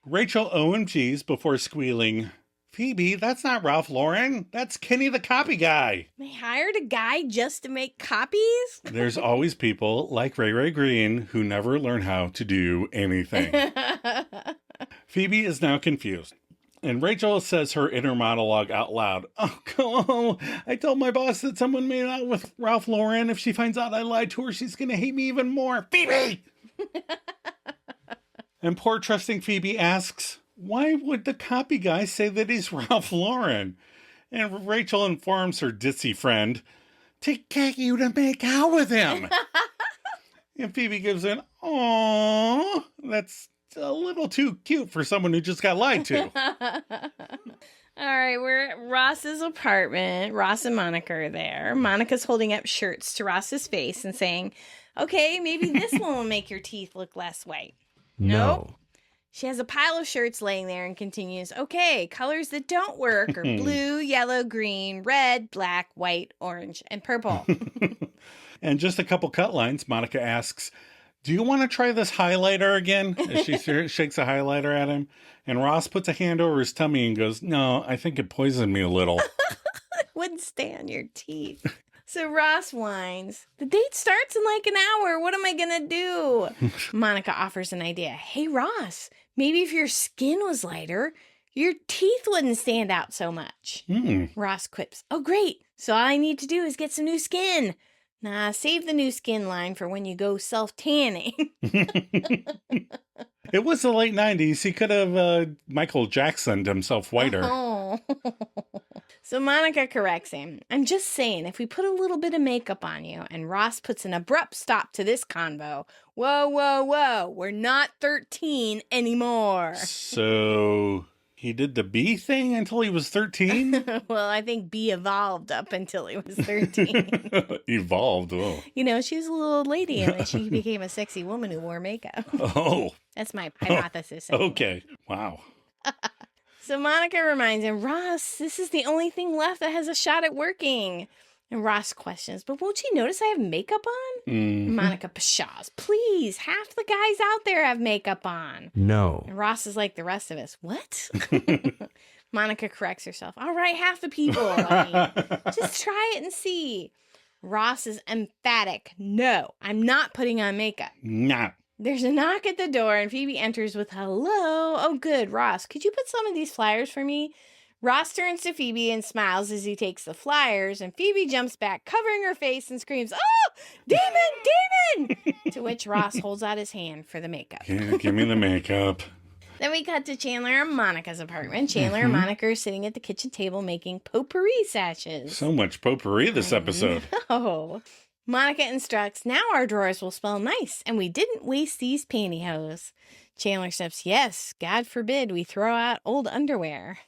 Rachel OMGs before squealing, Phoebe, that's not Ralph Lauren. That's Kenny the copy guy. They hired a guy just to make copies? There's always people like Ray Green who never learn how to do anything. Phoebe is now confused. And Rachel says her inner monologue out loud. Oh, I told my boss that someone made out with Ralph Lauren. If she finds out I lied to her, she's going to hate me even more. Phoebe! And poor trusting Phoebe asks, why would the copy guy say that he's Ralph Lauren? And Rachel informs her ditzy friend, to get you to make out with him. And Phoebe gives an, aww, that's a little too cute for someone who just got lied to. All right, we're at Ross's apartment. Ross and Monica are there. Monica's holding up shirts to Ross's face and saying, okay, maybe this one will make your teeth look less white. No. She has a pile of shirts laying there and continues, okay, colors that don't work are blue, yellow, green, red, black, white, orange, and purple. And just a couple cut lines, Monica asks, do you want to try this highlighter again? As she shakes a highlighter at him. And Ross puts a hand over his tummy and goes, no, I think it poisoned me a little. Wouldn't stay on your teeth. So Ross whines, the date starts in like an hour. What am I going to do? Monica offers an idea. Hey, Ross, maybe if your skin was lighter, your teeth wouldn't stand out so much. Ross quips, oh, great. So all I need to do is get some new skin. Nah, save the new skin line for when you go self-tanning. It was the late 90s. He could have Michael Jacksoned himself whiter. Oh. So Monica corrects him. I'm just saying, if we put a little bit of makeup on you, and Ross puts an abrupt stop to this convo, whoa, we're not 13 anymore. So He did the bee thing until he was 13? Well, I think Bee evolved up until he was 13. Evolved, oh. You know, she was a little old lady and then she became a sexy woman who wore makeup. Oh, That's my hypothesis. Anyway. okay. Wow. So Monica reminds him, Ross, this is the only thing left that has a shot at working. And Ross questions, but won't you notice I have makeup on? Mm. Monica pshaws, please, half the guys out there have makeup on. No. And Ross is like the rest of us. What? Monica corrects herself. All right, half the people. I mean, just try it and see. Ross is emphatic. No, I'm not putting on makeup. No. There's a knock at the door and Phoebe enters with hello. Oh, good. Ross, could you put some of these flyers for me? Ross turns to Phoebe and smiles as he takes the flyers, and Phoebe jumps back, covering her face, and screams, oh, demon, demon! To which Ross holds out his hand for the makeup. Yeah, give me the makeup. Then we cut to Chandler and Monica's apartment. Chandler and Monica are sitting at the kitchen table making potpourri sashes. So much potpourri this episode. Oh. Monica instructs, now our drawers will smell nice, and we didn't waste these pantyhose. Chandler says, yes, God forbid we throw out old underwear.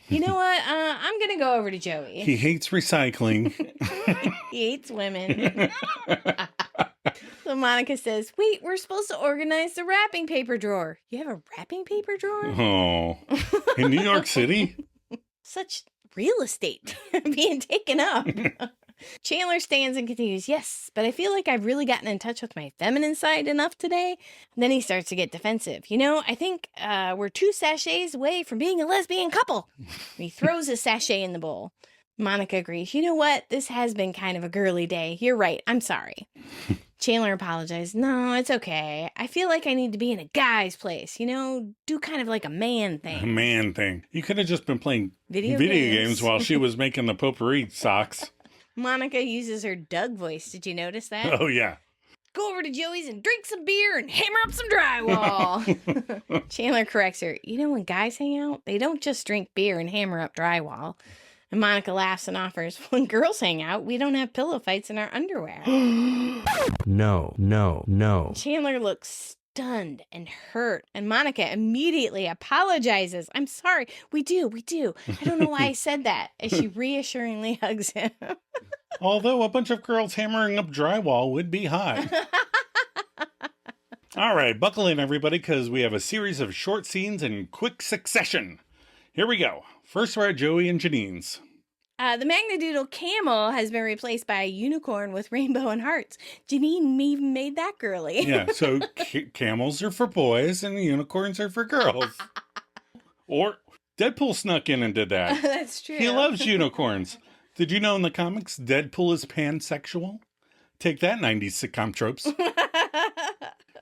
You know what? I'm going to go over to Joey. He hates recycling. He hates women. So Monica says, wait, we're supposed to organize the wrapping paper drawer. You have a wrapping paper drawer? Oh. In New York City? Such real estate being taken up. Chandler stands and continues, yes, but I feel like I've really gotten in touch with my feminine side enough today. And then he starts to get defensive. You know, I think we're 2 sachets away from being a lesbian couple. He throws a sachet in the bowl. Monica agrees, you know what? This has been kind of a girly day. You're right. I'm sorry. Chandler apologized. No, it's okay. I feel like I need to be in a guy's place. You know, do kind of like a man thing. A man thing. You could have just been playing Video games while she was making the potpourri socks. Monica uses her Doug voice. Did you notice that? Oh, yeah. Go over to Joey's and drink some beer and hammer up some drywall. Chandler corrects her. You know, when guys hang out, they don't just drink beer and hammer up drywall. And Monica laughs and offers, when girls hang out, we don't have pillow fights in our underwear. No, no, no. Chandler looks stunned and hurt, and Monica immediately apologizes. I'm sorry. We do. I don't know why I said that, as she reassuringly hugs him. Although a bunch of girls hammering up drywall would be hot. All right, buckle in, everybody, because we have a series of short scenes in quick succession. Here we go. First, we're at Joey and Janine's. The Magnadoodle camel has been replaced by a unicorn with rainbow and hearts. Janine even made that girly. Yeah, so camels are for boys and unicorns are for girls. Or Deadpool snuck in and did that. That's true. He loves unicorns. Did you know in the comics, Deadpool is pansexual? Take that, 90s sitcom tropes.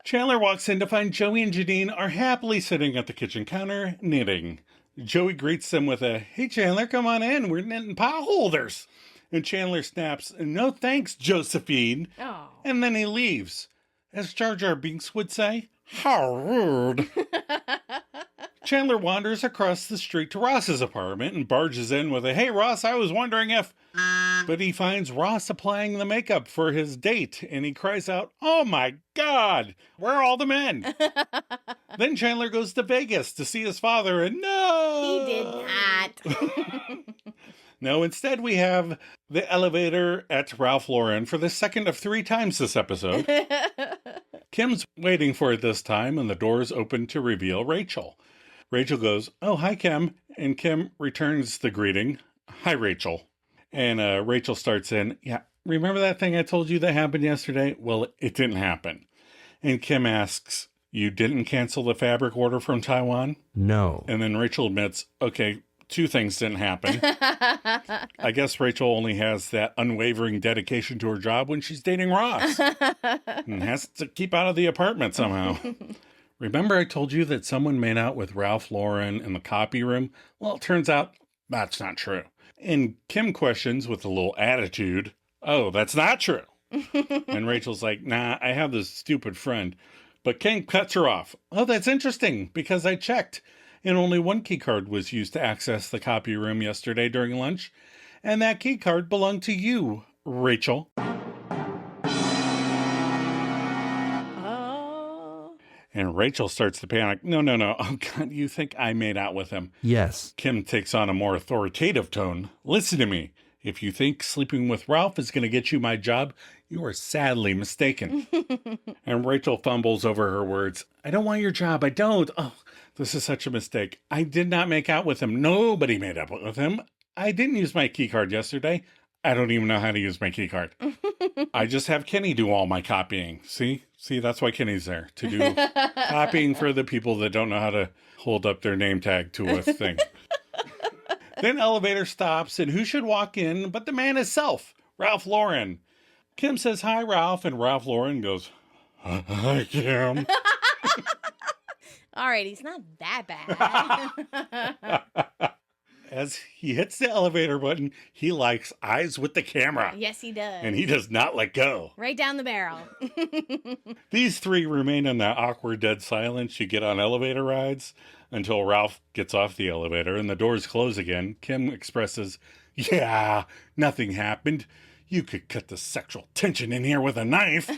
Chandler walks in to find Joey and Janine are happily sitting at the kitchen counter, knitting. Joey greets them with a, hey Chandler, come on in, we're knitting pot holders. And Chandler snaps, no thanks, Josephine. Oh. And then he leaves. As Jar Jar Binks would say, how rude. Chandler wanders across the street to Ross's apartment and barges in with a, hey Ross, I was wondering if... But he finds Ross applying the makeup for his date, and he cries out, oh my God, where are all the men? Then Chandler goes to Vegas to see his father, and no! He did not. No, instead we have the elevator at Ralph Lauren for the second of 3 times this episode. Kim's waiting for it this time, and the doors open to reveal Rachel. Rachel goes, oh, hi, Kim. And Kim returns the greeting, hi, Rachel. And Rachel starts in, yeah, remember that thing I told you that happened yesterday? Well, it didn't happen. And Kim asks, you didn't cancel the fabric order from Taiwan? No. And then Rachel admits, okay, 2 things didn't happen. I guess Rachel only has that unwavering dedication to her job when she's dating Ross. And has to keep out of the apartment somehow. Remember I told you that someone made out with Ralph Lauren in the copy room? Well, it turns out that's not true. And Kim questions with a little attitude, oh, that's not true. And Rachel's like, nah, I have this stupid friend. But Kim cuts her off. Oh, that's interesting, because I checked, and only one key card was used to access the copy room yesterday during lunch, and that key card belonged to you, Rachel. Oh. And Rachel starts to panic. No. Oh, God, you think I made out with him? Yes. Kim takes on a more authoritative tone. Listen to me. If you think sleeping with Ralph is going to get you my job, you are sadly mistaken. And Rachel fumbles over her words. I don't want your job. I don't. Oh, this is such a mistake. I did not make out with him. Nobody made up with him. I didn't use my key card yesterday. I don't even know how to use my key card. I just have Kenny do all my copying. See, that's why Kenny's there, to do copying for the people that don't know how to hold up their name tag to a thing. Then elevator stops, and who should walk in but the man himself, Ralph Lauren. Kim says, hi, Ralph, and Ralph Lauren goes, hi, Kim. All right, he's not that bad. As he hits the elevator button, he likes eyes with the camera. Yes, he does. And he does not let go. Right down the barrel. These three remain in that awkward dead silence you get on elevator rides until Ralph gets off the elevator and the doors close again. Kim expresses, yeah, nothing happened. You could cut the sexual tension in here with a knife.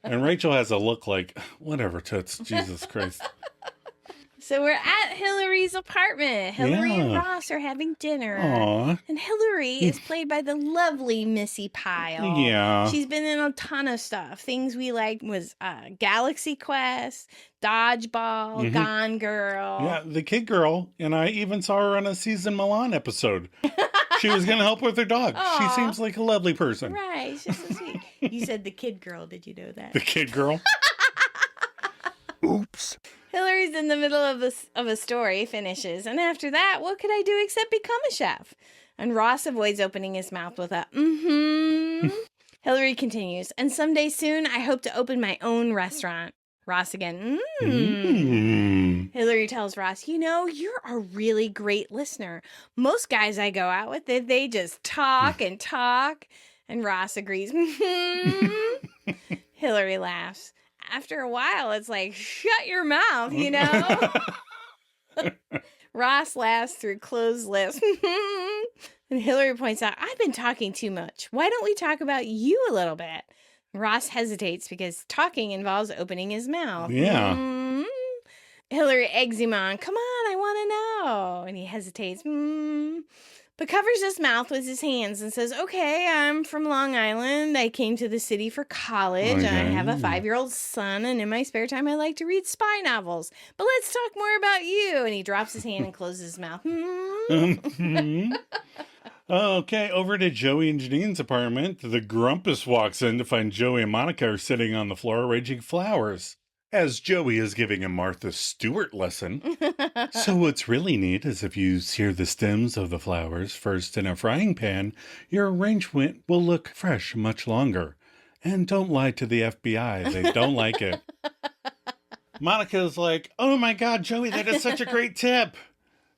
And Rachel has a look like, whatever, toots, Jesus Christ. So we're at Hillary's apartment. Hillary and Ross are having dinner. Aww. And Hillary is played by the lovely Missy Pyle. Yeah. She's been in a ton of stuff. Things we liked was Galaxy Quest, Dodgeball, Gone Girl. Yeah, the kid girl. And I even saw her on a season Milan episode. She was going to help with her dog. Aww. She seems like a lovely person. Right. She's so sweet. You said the kid girl. Did you know that? The kid girl? Oops. Hillary's in the middle of a story, finishes, and after that, what could I do except become a chef? And Ross avoids opening his mouth with a Hillary continues, and someday soon, I hope to open my own restaurant. Ross again, Hillary tells Ross, you know, you're a really great listener. Most guys I go out with, they just talk and talk. And Ross agrees. Hillary laughs. After a while, it's like, shut your mouth, you know? Ross laughs through closed lips. And Hillary points out, I've been talking too much. Why don't we talk about you a little bit? Ross hesitates because talking involves opening his mouth. Yeah. Hillary eggs him on. Come on, I want to know. And he hesitates. But covers his mouth with his hands and says, okay, I'm from Long Island. I came to the city for college. Okay. I have a 5-year-old son, and in my spare time, I like to read spy novels. But let's talk more about you. And he drops his hand and closes his mouth. Okay, over to Joey and Janine's apartment. The Grumpus walks in to find Joey and Monica are sitting on the floor arranging flowers, as Joey is giving a Martha Stewart lesson. So what's really neat is if you sear the stems of the flowers first in a frying pan, your arrangement will look fresh much longer. And don't lie to the FBI. They don't like it. Monica's like, oh my God, Joey, that is such a great tip.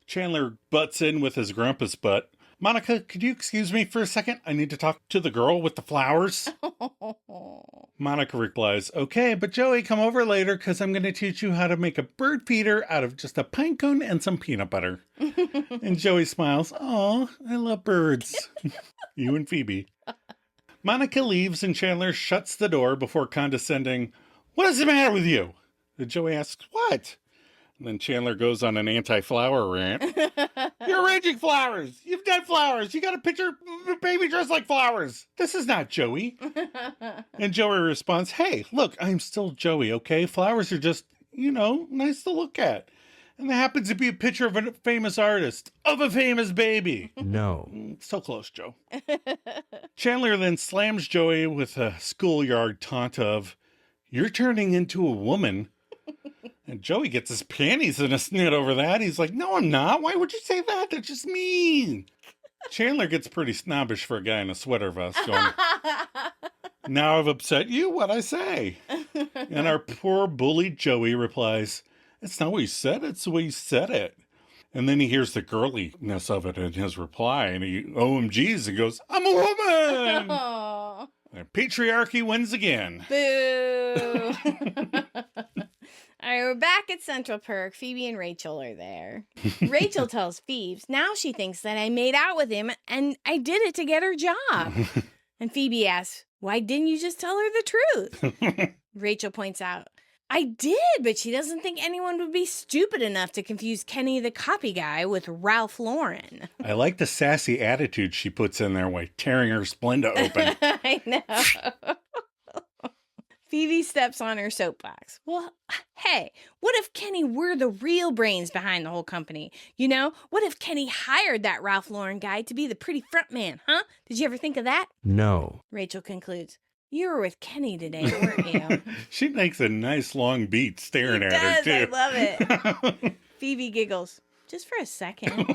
Chandler butts in with his Grumpus butt. Monica, could you excuse me for a second? I need to talk to the girl with the flowers. Monica replies, okay, but Joey, come over later because I'm going to teach you how to make a bird feeder out of just a pine cone and some peanut butter. And Joey smiles, oh, I love birds. You and Phoebe. Monica leaves and Chandler shuts the door before condescending, what is the matter with you? And Joey asks, what? And then Chandler goes on an anti-flower rant. You're arranging flowers. You've done flowers. You got a picture of a baby dressed like flowers. This is not Joey. And Joey responds, hey, look, I'm still Joey, okay? Flowers are just, nice to look at. And there happens to be a picture of a famous artist, of a famous baby. No. So close, Joe. Chandler then slams Joey with a schoolyard taunt of, you're turning into a woman. And Joey gets his panties in a snit over that. He's like, no, I'm not. Why would you say that? That's just mean. Chandler gets pretty snobbish for a guy in a sweater vest going, now I've upset you? What'd I say? And our poor bullied Joey replies, it's not what you said, it's the way you said it. And then he hears the girliness of it in his reply, and he OMGs and goes, I'm a woman! Aww. And patriarchy wins again. Boo! All right, we're back at Central Perk. Phoebe and Rachel are there. Rachel tells Phoebe, now she thinks that I made out with him and I did it to get her job. And Phoebe asks, why didn't you just tell her the truth? Rachel points out, I did, but she doesn't think anyone would be stupid enough to confuse Kenny the copy guy with Ralph Lauren. I like the sassy attitude she puts in there while tearing her Splenda open. I know. Phoebe steps on her soapbox. Well, hey, what if Kenny were the real brains behind the whole company? You know, what if Kenny hired that Ralph Lauren guy to be the pretty front man, huh? Did you ever think of that? No. Rachel concludes. You were with Kenny today, weren't you? She makes a nice long beat staring at her, too. I love it. Phoebe giggles. Just for a second.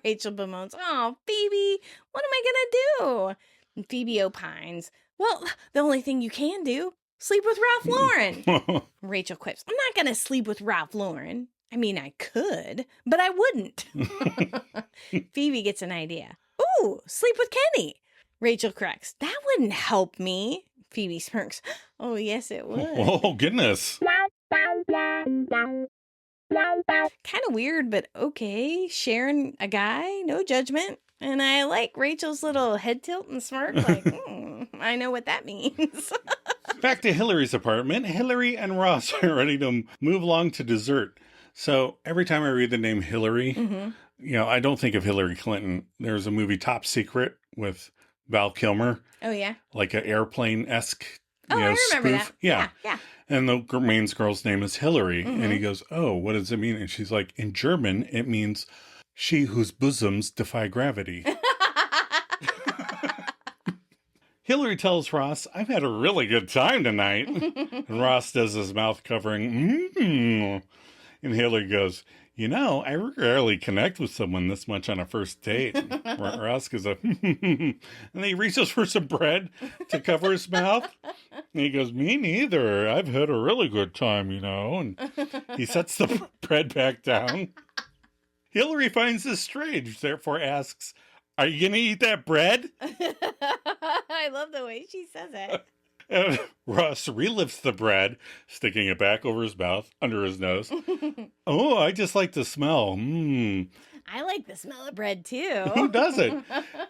Rachel bemoans. Oh, Phoebe, what am I going to do? And Phoebe opines. Well, the only thing you can do, sleep with Ralph Lauren. Rachel quips. I'm not going to sleep with Ralph Lauren. I mean, I could, but I wouldn't. Phoebe gets an idea. Ooh, sleep with Kenny. Rachel corrects. That wouldn't help me. Phoebe smirks. Oh, yes, it would. Oh, goodness. Kind of weird, but okay. Sharing a guy, no judgment. And I like Rachel's little head tilt and smirk. Like, I know what that means. Back to Hillary's apartment. Hillary and Ross are ready to move along to dessert. So every time I read the name Hillary, I don't think of Hillary Clinton. There's a movie Top Secret with Val Kilmer. Oh, yeah? Like an airplane-esque I remember spoof. that. Yeah. Yeah. And the main girl's name is Hillary. And he goes, oh, what does it mean? And she's like, in German, it means she whose bosoms defy gravity. Hillary tells Ross, I've had a really good time tonight. And Ross does his mouth covering, And Hillary goes, I rarely connect with someone this much on a first date. Ross goes, and he reaches for some bread to cover his mouth. And he goes, me neither. I've had a really good time, And he sets the bread back down. Hillary finds this strange, therefore asks, are you going to eat that bread? I love the way she says it. And Ross relifts the bread, sticking it back over his mouth, under his nose. Oh, I just like the smell. I like the smell of bread, too. Who doesn't?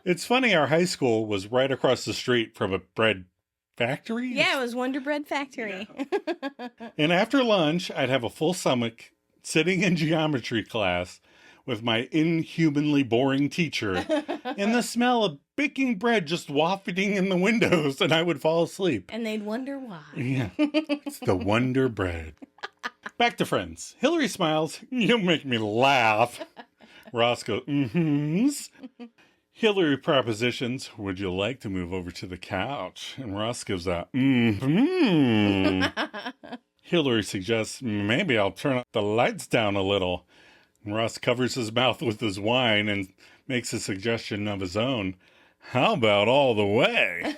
It's funny, our high school was right across the street from a bread factory. Yeah, it was Wonder Bread Factory. Yeah. And after lunch, I'd have a full stomach sitting in geometry class with my inhumanly boring teacher, and the smell of baking bread just wafting in the windows, and I would fall asleep. And they'd wonder why. Yeah, it's the Wonder Bread. Back to Friends. Hillary smiles, you make me laugh. Ross goes, Hillary propositions, would you like to move over to the couch? And Ross gives a, Hillary suggests, maybe I'll turn the lights down a little. And Ross covers his mouth with his wine and makes a suggestion of his own. How about all the way?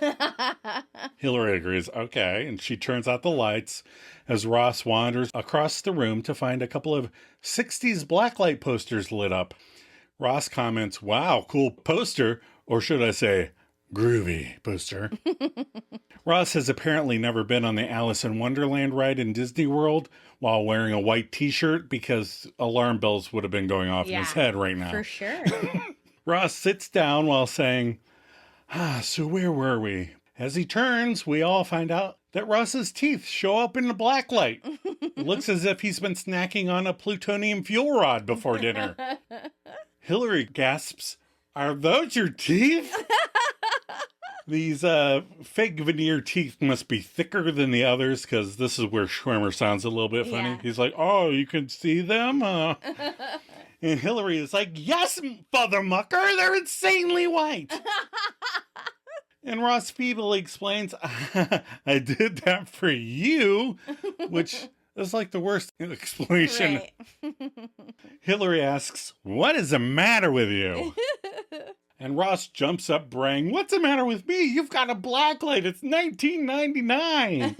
Hillary agrees, okay, and she turns out the lights as Ross wanders across the room to find a couple of 60s blacklight posters lit up. Ross comments, wow, cool poster, or should I say, groovy poster. Ross has apparently never been on the Alice in Wonderland ride in Disney World while wearing a white t-shirt because alarm bells would have been going off in his head right now. For sure. Ross sits down while saying, so where were we? As he turns, we all find out that Ross's teeth show up in the blacklight. It looks as if he's been snacking on a plutonium fuel rod before dinner. Hillary gasps, are those your teeth? These fake veneer teeth must be thicker than the others because this is where Schwimmer sounds a little bit funny. Yeah. He's like, oh, you can see them? And Hillary is like, yes, Father Mucker, they're insanely white. And Ross feebly explains, I did that for you, which is like the worst explanation. Right. Hillary asks, what is the matter with you? And Ross jumps up braying, what's the matter with me? You've got a blacklight. It's 1999.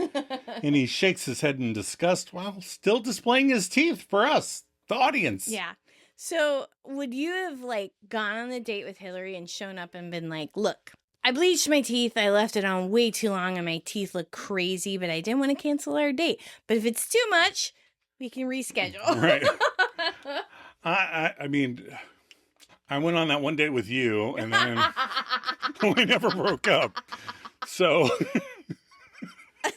And he shakes his head in disgust while still displaying his teeth for us, the audience. Yeah. So would you have gone on the date with Hillary and shown up and been like, look, I bleached my teeth. I left it on way too long and my teeth look crazy, but I didn't want to cancel our date. But if it's too much, we can reschedule. Right. I mean, I went on that one date with you, and then we never broke up. So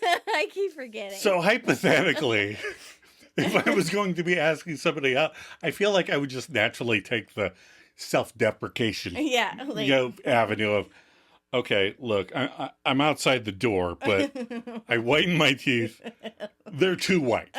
I keep forgetting. So hypothetically, if I was going to be asking somebody out, I feel like I would just naturally take the self-deprecation avenue of, okay, look, I'm outside the door, but I whiten my teeth. They're too white.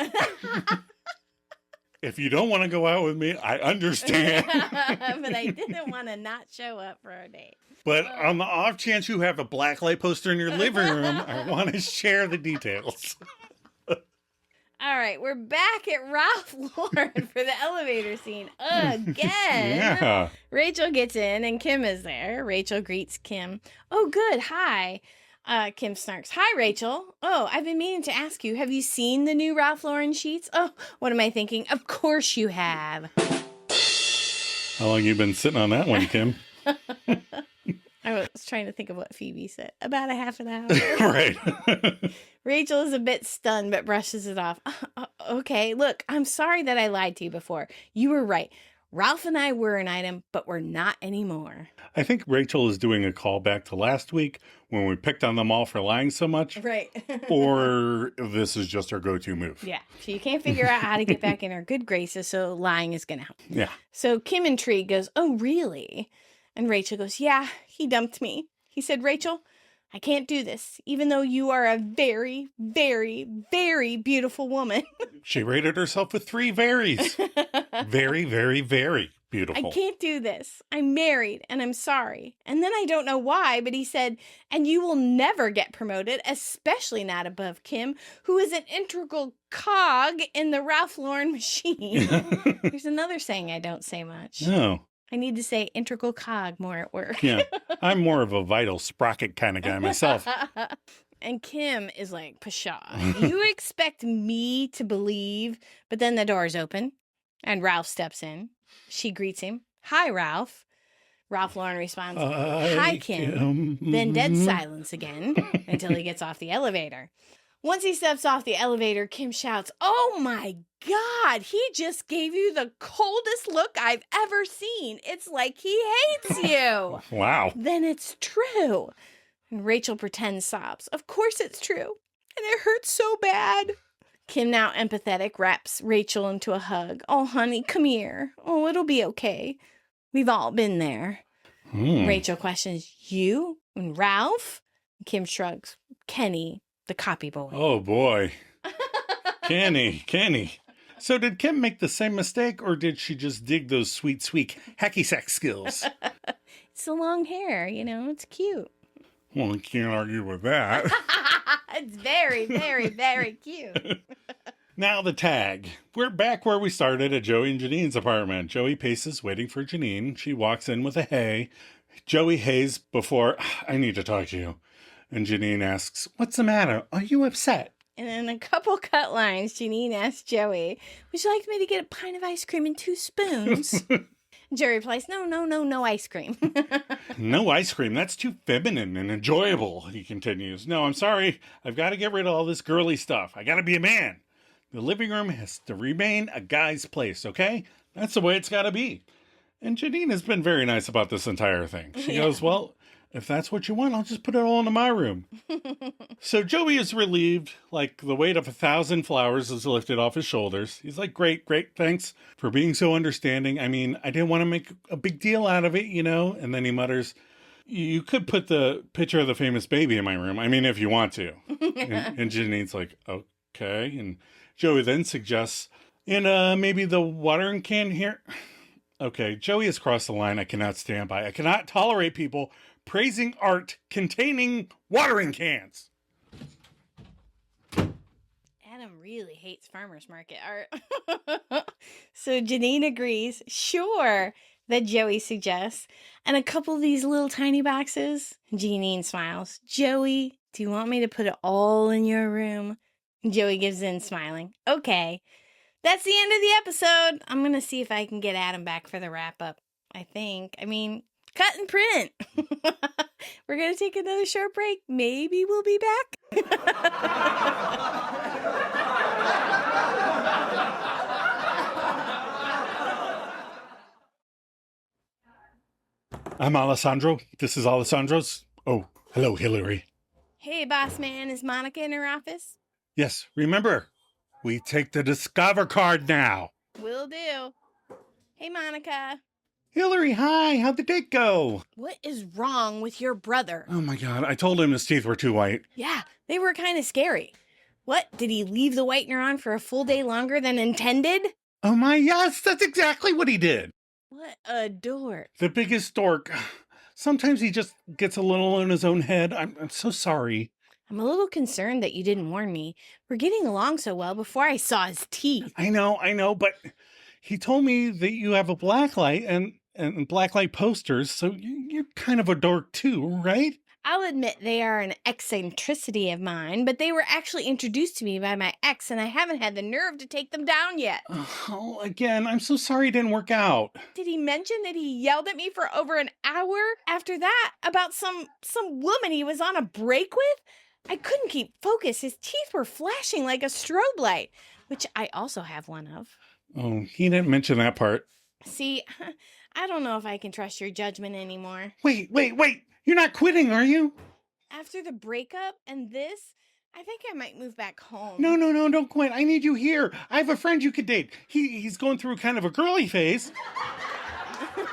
If you don't want to go out with me, I understand. But I didn't want to not show up for our date. But on the off chance you have a blacklight poster in your living room, I want to share the details. All right, we're back at Ralph Lauren for the elevator scene again. Yeah. Rachel gets in and Kim is there. Rachel greets Kim. Oh, good. Hi. Kim snarks. Hi, Rachel. Oh, I've been meaning to ask you, have you seen the new Ralph Lauren sheets? Oh, what am I thinking? Of course you have. How long you been sitting on that one, Kim? I was trying to think of what Phoebe said. About a half an hour. Right. Rachel is a bit stunned, but brushes it off. Okay, look, I'm sorry that I lied to you before. You were right. Ralph and I were an item, but we're not anymore. I think Rachel is doing a callback to last week when we picked on them all for lying so much. Right. Or this is just her go-to move. Yeah. So you can't figure out how to get back in her good graces, so lying is going to help. Yeah. So Kim, intrigued, goes, oh, really? And Rachel goes, yeah, he dumped me. He said, Rachel, I can't do this, even though you are a very, very, very beautiful woman. She rated herself with 3 varies. Very, very, very beautiful. I can't do this. I'm married and I'm sorry. And then I don't know why, but he said, and you will never get promoted, especially not above Kim, who is an integral cog in the Ralph Lauren machine. There's another saying I don't say much. No. I need to say integral cog more at work. Yeah. I'm more of a vital sprocket kind of guy myself. And Kim is like, pshaw, you expect me to believe, but then the door's open and Ralph steps in. She greets him. Hi, Ralph. Ralph Lauren responds, hi, Kim. Then dead silence again until he gets off the elevator. Once he steps off the elevator, Kim shouts, oh my God, he just gave you the coldest look I've ever seen. It's like he hates you. Wow. Then it's true. And Rachel pretends sobs. Of course it's true. And it hurts so bad. Kim, now empathetic, wraps Rachel into a hug. Oh, honey, come here. Oh, it'll be okay. We've all been there. Rachel questions, you and Ralph? Kim shrugs. Kenny, the copy boy. Oh, boy. Kenny. So did Kim make the same mistake, or did she just dig those sweet hacky sack skills? It's the long hair, it's cute. Well, I can't argue with that. It's very, very, very cute. Now the tag. We're back where we started at Joey and Janine's apartment. Joey paces, waiting for Janine. She walks in with a hey. Joey hays before, I need to talk to you. And Janine asks, what's the matter? Are you upset? And in a couple cut lines, Janine asks Joey, would you like me to get a pint of ice cream and 2 spoons? Joey replies, no ice cream. No ice cream. That's too feminine and enjoyable, he continues. No, I'm sorry. I've got to get rid of all this girly stuff. I got to be a man. The living room has to remain a guy's place, okay? That's the way it's got to be. And Janine has been very nice about this entire thing. She goes, well, if that's what you want, I'll just put it all into my room. So Joey is relieved, like the weight of 1,000 flowers is lifted off his shoulders. He's like, great, thanks for being so understanding. I mean, I didn't want to make a big deal out of it, And then he mutters, you could put the picture of the famous baby in my room. I mean, if you want to. And Janine's like, okay. And Joey then suggests, and maybe the watering can here. Okay, Joey has crossed the line I cannot stand by. I cannot tolerate people praising art containing watering cans. Adam really hates farmers market art. So Janine agrees, sure, that Joey suggests. And a couple of these little tiny boxes. Janine smiles. Joey, do you want me to put it all in your room? Joey gives in, smiling. Okay. That's the end of the episode. I'm going to see if I can get Adam back for the wrap-up, I think. I mean, cut and print. We're going to take another short break. Maybe we'll be back. I'm Alessandro. This is Alessandro's. Oh, hello, Hillary. Hey, boss man, is Monica in her office? Yes, remember, we take the Discover card now. Will do. Hey, Monica. Hillary, hi. How'd the date go? What is wrong with your brother? Oh my God, I told him his teeth were too white. Yeah, they were kind of scary. What, did he leave the whitener on for a full day longer than intended? Oh my, yes, that's exactly what he did. What a dork. The biggest dork. Sometimes he just gets a little in his own head. I'm so sorry. I'm a little concerned that you didn't warn me. We're getting along so well before I saw his teeth. I know, but he told me that you have a blacklight and blacklight posters, so you're kind of a dork too, right? I'll admit they are an eccentricity of mine, but they were actually introduced to me by my ex, and I haven't had the nerve to take them down yet. Oh, again, I'm so sorry it didn't work out. Did he mention that he yelled at me for over an hour after that about some woman he was on a break with? I couldn't keep focus. His teeth were flashing like a strobe light, which I also have one of. Oh, he didn't mention that part. See, I don't know if I can trust your judgment anymore. Wait. You're not quitting, are you? After the breakup and this, I think I might move back home. No, don't quit. I need you here. I have a friend you could date. He's going through kind of a girly phase. We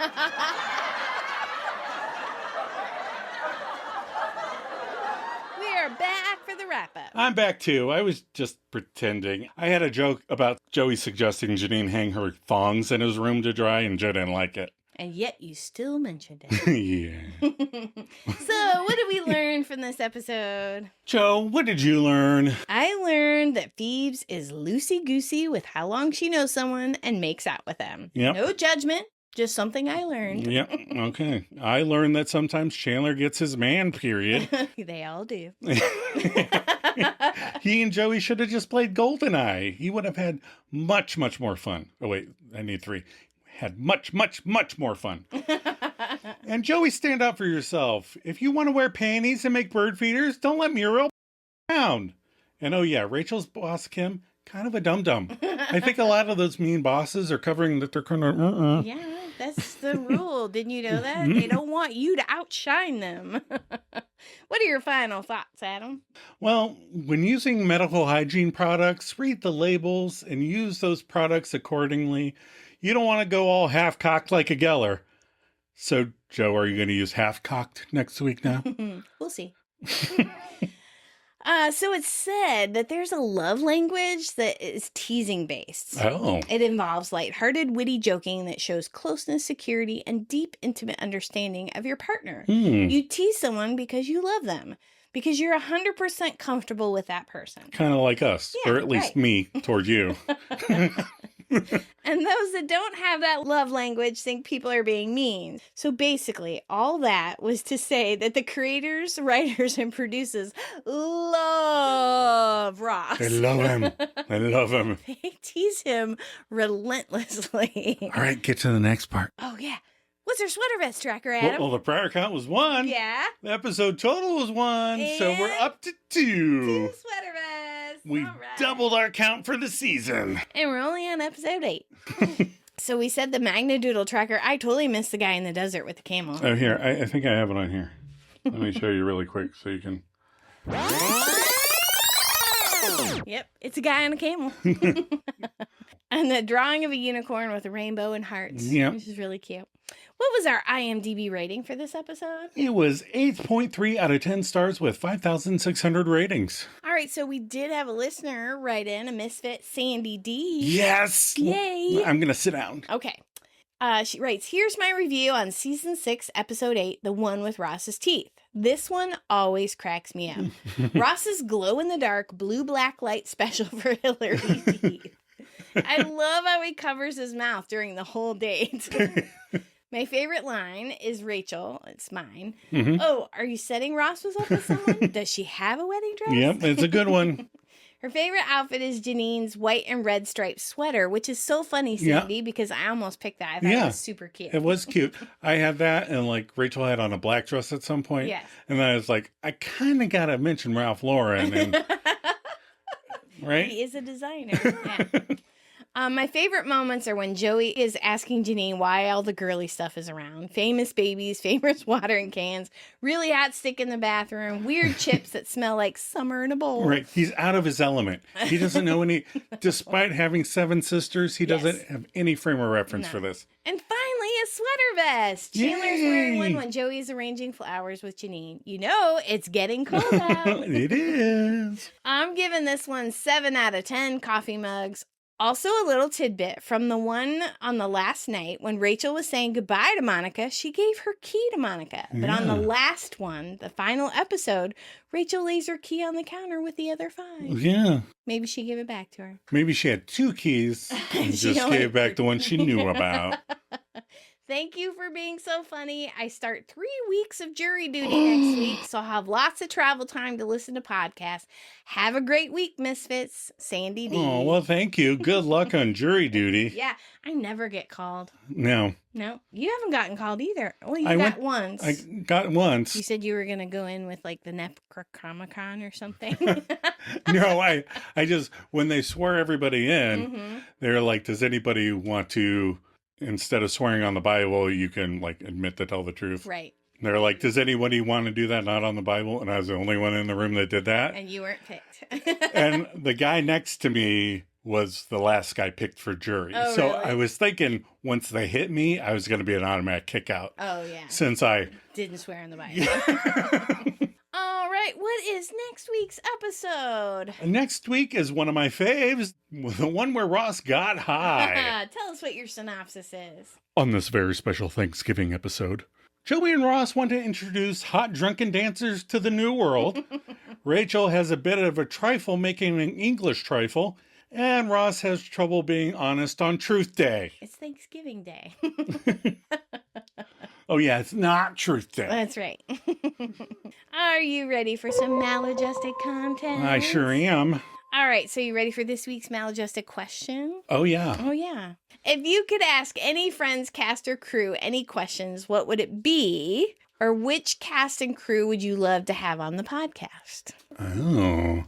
are back for the wrap-up. I'm back too. I was just pretending. I had a joke about Joey suggesting Janine hang her thongs in his room to dry, and Joe didn't like it. And yet you still mentioned it. Yeah. So, what did we learn from this episode? Joe, what did you learn? I learned that Phoebes is loosey-goosey with how long she knows someone and makes out with them. Yep. No judgment, just something I learned. Yep. Okay. I learned that sometimes Chandler gets his man period. They all do. He and Joey should have just played GoldenEye. He would have had much more fun. Oh, wait. I need 3. Had much more fun. And Joey, stand up for yourself. If you want to wear panties and make bird feeders, don't let Muriel around. And oh yeah, Rachel's boss, Kim, kind of a dum-dum. I think a lot of those mean bosses are covering that they're kind of... Yeah, that's the rule. Didn't you know that? They don't want you to outshine them. What are your final thoughts, Adam? Well, when using medical hygiene products, read the labels and use those products accordingly. You don't want to go all half-cocked like a Geller. So, Joe, are you going to use half-cocked next week now? We'll see. So it's said that there's a love language that is teasing based. Oh. It involves lighthearted, witty joking that shows closeness, security, and deep, intimate understanding of your partner. You tease someone because you love them, because you're 100% comfortable with that person. Kind of like us, Yeah, or at least right. me toward you. And those that don't have that love language think people are being mean. So basically, all that was to say that the creators, writers, and producers love Ross. I love him. I love him. They tease him relentlessly. All right, get to the next part. Oh, yeah. What's our sweater vest tracker, Adam? Well, the prior count was 1. Yeah. The episode total was 1, so we're And up to 2. 2 sweater vests. We All right. doubled our count for the season. And we're only on episode 8. So we said the Magnadoodle tracker. I totally missed the guy in the desert with the camel. Oh, here. I think I have it on here. Let me show you really quick so you can... Yep, it's a guy on a camel. And the drawing of a unicorn with a rainbow and hearts, Yep. which is really cute. What was our IMDb rating for this episode? It was 8.3 out of 10 stars with 5,600 ratings. All right, so we did have a listener write in, a misfit, Sandy D. Yes! Yay! I'm going to sit down. Okay. She writes, here's my review on season 6, episode 8, the one with Ross's teeth. This one always cracks me up. Ross's glow-in-the-dark blue-black light special for Hillary's teeth. I love how he covers his mouth during the whole date. My favorite line is Rachel, it's mine. Oh, are you setting Ross was up with someone? Does she have a wedding dress? Yep, it's a good one. Her favorite outfit is Janine's white and red striped sweater, which is so funny, Sandy, because I almost picked that. I thought it was super cute. It was cute. I had that, and like Rachel had on a black dress at some point. Yes. And then I was like, I kind of got to mention Ralph Lauren. And, right? He is a designer. Yeah. My favorite moments are when Joey is asking Janine why all the girly stuff is around. Famous babies, famous watering cans, really hot stick in the bathroom, weird chips that smell like summer in a bowl. Right. He's out of his element. He doesn't know any, despite having 7 sisters, he doesn't have any frame of reference for this. And finally, a sweater vest. Chandler's Yay! wearing one when Joey's arranging flowers with Janine. You know, it's getting cold out. It is. I'm giving this one 7 out of 10 coffee mugs. Also, a little tidbit from the one on the last night when Rachel was saying goodbye to Monica, she gave her key to Monica. But on the last one, the final episode, Rachel lays her key on the counter with the other 5. Yeah. Maybe she gave it back to her. Maybe she had 2 keys and She just only- gave back the one she knew about. Thank you for being so funny. I start 3 weeks of jury duty next week, so I'll have lots of travel time to listen to podcasts. Have a great week, Misfits. Sandy D. Oh, well, thank you. Good luck on jury duty. Yeah, I never get called. No. No, you haven't gotten called either. Well, you I got went- once. I got once. You said you were going to go in with like the Necronomicon or something. No, I just, when they swear everybody in, Mm-hmm. they're like, does anybody want to, instead of swearing on the Bible, you can like admit to tell the truth. Right. They're like, does anybody want to do that not on the Bible? And I was the only one in the room that did that. And you weren't picked. And the guy next to me was the last guy picked for jury. Oh, So really? I was thinking once they hit me, I was going to be an automatic kick out. Oh, yeah. Since I... Didn't swear on the Bible. All right. What is next week's episode? Next week is one of my faves, the one where Ross got high. Tell us what your synopsis is. On this very special Thanksgiving episode, Joey and Ross want to introduce hot drunken dancers to the new world. Rachel has a bit of a trifle making an English trifle, and Ross has trouble being honest on Truth Day. It's Thanksgiving Day. Oh yeah, it's not Truth Day. That's right. Are you ready for some maladjusted content? I sure am. All right, so you ready for this week's maladjusted question? Oh yeah. Oh, yeah. If you could ask any Friends cast or crew any questions, what would it be? Or which cast and crew would you love to have on the podcast? Oh.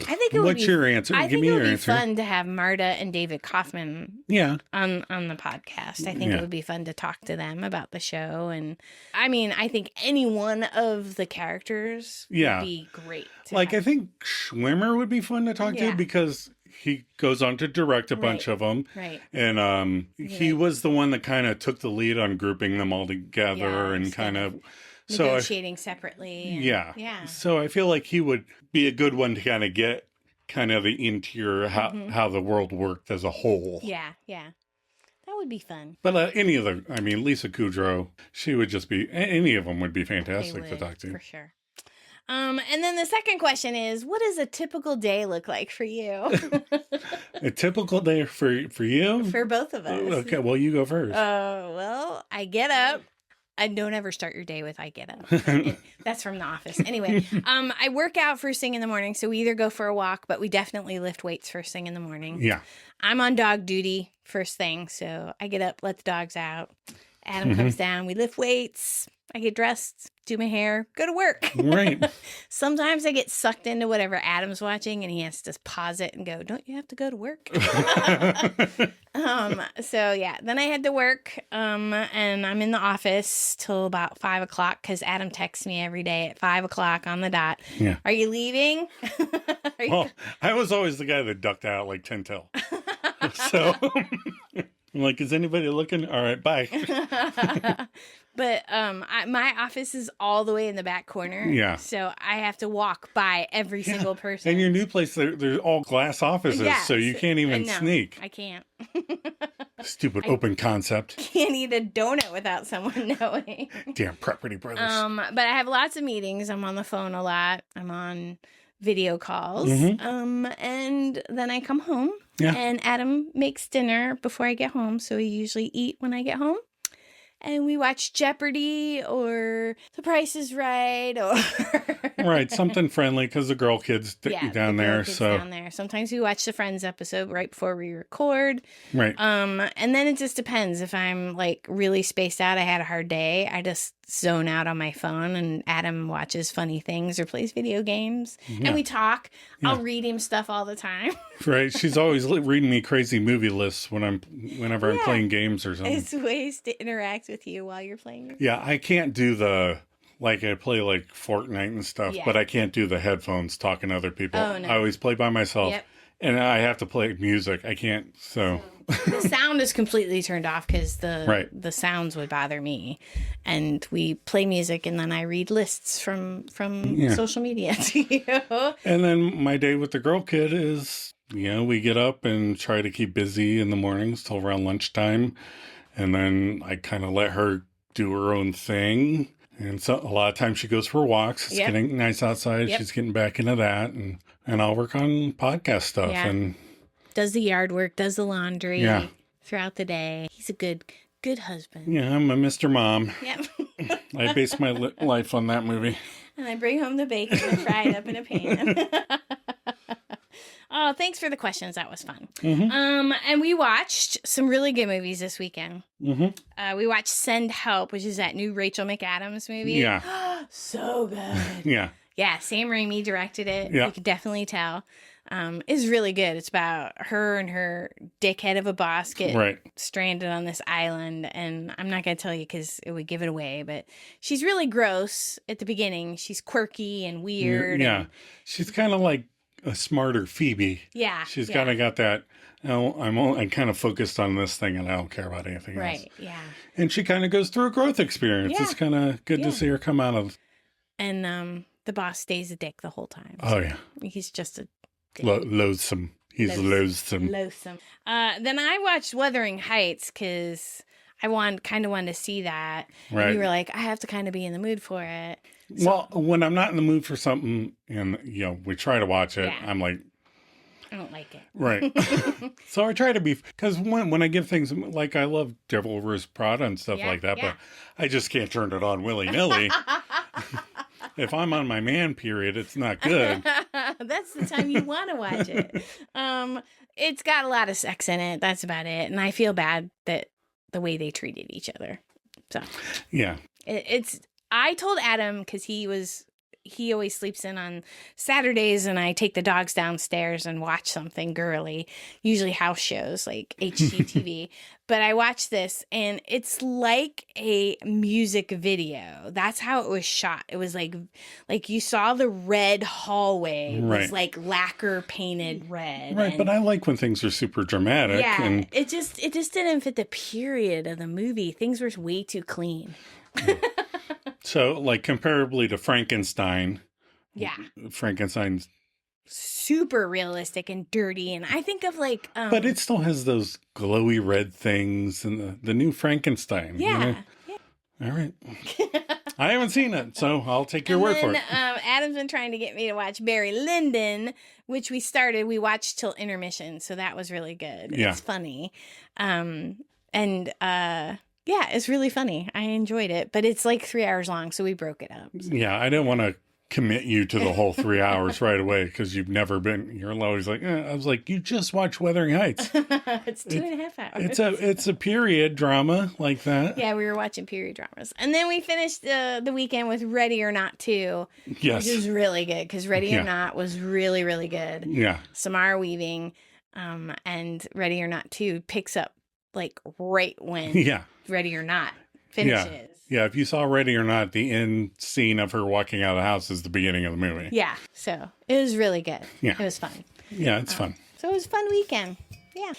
I think it would What's be, your answer? I Give think me it your would be answer. fun to have Marta and David Kaufman Yeah. on the podcast. I think Yeah. it would be fun to talk to them about the show. And I mean, I think any one of the characters Yeah. would be great. Like, I think Schwimmer would be fun to talk Yeah. to because he goes on to direct a bunch Right. of them. Right. And he Right. was the one that kind of took the lead on grouping them all together Yeah, and instead kind of of... So I, Negotiating separately. And, yeah. Yeah. So I feel like he would be a good one to kind of get kind of the interior, how the world worked as a whole. Yeah. Yeah. That would be fun. But any of the, I mean, Lisa Kudrow, she would just be, any of them would be They fantastic to would, talk to. for sure. And then the second question is, what does a typical day look like for you? A typical day for you? For both of us. Okay, well, you go first. Well, I get up. I don't ever start your day with I get up. That's from The Office. Anyway, I work out first thing in the morning. So we either go for a walk, but we definitely lift weights first thing in the morning. Yeah. I'm on dog duty first thing. So I get up, let the dogs out. Adam comes down. We lift weights. I get dressed, do my hair, go to work. Right. Sometimes I get sucked into whatever Adam's watching and he has to pause it and go, don't you have to go to work? So yeah, then I head to work and I'm in the office till about 5 o'clock because Adam texts me every day at 5 o'clock on the dot. Yeah. Are you leaving? Are you- Well, I was always the guy that ducked out like 10 till. So I'm like, is anybody looking? All right, bye. But my office is all the way in the back corner. Yeah. So I have to walk by every single person. And your new place, they're all glass offices, Yes. so you can't even No, sneak. I can't. Stupid open concept. Can't eat a donut without someone knowing. Damn Property Brothers. But I have lots of meetings. I'm on the phone a lot. I'm on video calls. And then I come home. Yeah. And Adam makes dinner before I get home. So we usually eat when I get home. and we watch Jeopardy or The Price is Right or Right, something friendly because the girl kids down there. Down there. Sometimes we watch the Friends episode right before we record. Right. And then it just depends. If I'm like really spaced out, I had a hard day, I just zone out on my phone, and Adam watches funny things or plays video games, and we talk. I'll read him stuff all the time. Right. She's always reading me crazy movie lists whenever I'm playing games or something. It's ways to interact with you while you're playing. Yeah, I can't do I play like Fortnite and stuff, but I can't do the headphones talking to other people. Oh, no. I always play by myself, and I have to play music. I can't, so. The sound is completely turned off because the sounds would bother me. And we play music, and then I read lists from social media to you. And then my day with the girl kid is, we get up and try to keep busy in the mornings till around lunchtime. And then I kind of let her do her own thing. And so a lot of times she goes for walks. It's getting nice outside. She's getting back into that. And I'll work on podcast stuff. Yeah. And does the yard work, does the laundry throughout the day. He's a good husband. Yeah, I'm a Mr. Mom. Yep. I base my life on that movie. And I bring home the bacon and fry it up in a pan. Oh, thanks for the questions. That was fun. And we watched some really good movies this weekend. We watched Send Help, which is that new Rachel McAdams movie. Yeah. So good. Yeah. Yeah, Sam Raimi directed it. Yeah. You could definitely tell. It's really good. It's about her and her dickhead of a boss get stranded on this island. And I'm not going to tell you because it would give it away. But she's really gross at the beginning. She's quirky and weird. Yeah. And she's kind of like a smarter Phoebe. Yeah. She's kind of got that, I'm kind of focused on this thing and I don't care about anything else. Right, yeah. And she kind of goes through a growth experience. Yeah. It's kind of good to see her come out of. And the boss stays a dick the whole time. Oh, yeah. He's just a loathsome. He's loathsome. Loathsome. Then I watched Wuthering Heights because I kind of wanted to see that. Right. And you were like, I have to kind of be in the mood for it. So, well, when I'm not in the mood for something and, we try to watch it, I'm like, I don't like it. Right. So I try to be, because when I give things, like I love Devil Wears Prada and stuff like that, but I just can't turn it on willy-nilly. If I'm on my man period, it's not good. That's the time you want to watch it. It's got a lot of sex in it. That's about it. And I feel bad that the way they treated each other. So yeah, I told Adam because he always sleeps in on Saturdays, and I take the dogs downstairs and watch something girly, usually house shows like HGTV. But I watched this, and it's like a music video. That's how it was shot. It was like you saw the red hallway. It was like lacquer painted red. Right, but I like when things are super dramatic. Yeah, and it just didn't fit the period of the movie. Things were way too clean. So, like, comparably to Frankenstein. Yeah. Frankenstein's super realistic and dirty. And I think of like... but it still has those glowy red things and the new Frankenstein. Yeah. All right. I haven't seen it, so I'll take your word for it. Adam's been trying to get me to watch Barry Lyndon, which we watched till intermission. So that was really good. Yeah. It's funny. Yeah, it's really funny. I enjoyed it, but it's like 3 hours long, so we broke it up. Yeah, I didn't want to commit you to the whole 3 hours right away because you've never been. You're always like, I was like, you just watched Wuthering Heights. It's 2.5 hours. It's a period drama like that. Yeah, we were watching period dramas, and then we finished the weekend with Ready or Not 2, yes, which is really good because Ready or Not was really really good. Yeah, Samara Weaving, and Ready or Not 2 picks up like right when Ready or Not finishes. Yeah, if you saw Ready or Not, the end scene of her walking out of the house is the beginning of the movie. Yeah, so it was really good. Yeah. It was fun. Yeah, it's fun. So it was a fun weekend. Yeah.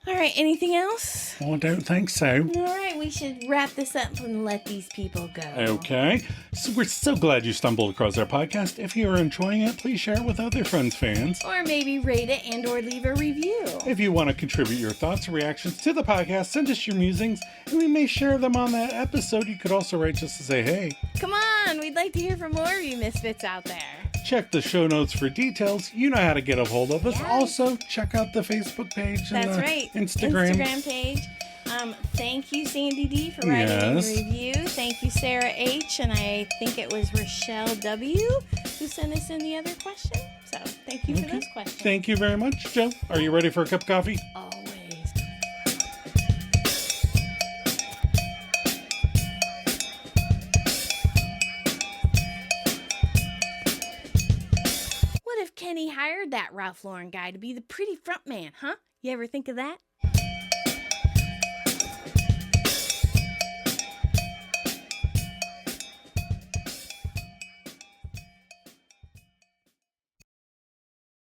All right, anything else? Well, I don't think so. All right, we should wrap this up and let these people go. Okay. So we're so glad you stumbled across our podcast. If you are enjoying it, please share it with other friends, fans. Or maybe rate it and or leave a review. If you want to contribute your thoughts or reactions to the podcast, send us your musings, and we may share them on that episode. You could also write just to say, hey. Come on, we'd like to hear from more of you misfits out there. Check the show notes for details. You know how to get a hold of us. Yes. Also, check out the Facebook page and That's right. Instagram page. Thank you, Sandy D, for writing Yes. a review. Thank you, Sarah H, and I think it was Rochelle W who sent us in the other question. So thank you for those questions. Thank you very much, Joe. Are you ready for a cup of coffee? Always. What if Kenny hired that Ralph Lauren guy to be the pretty front man, huh? You ever think of that?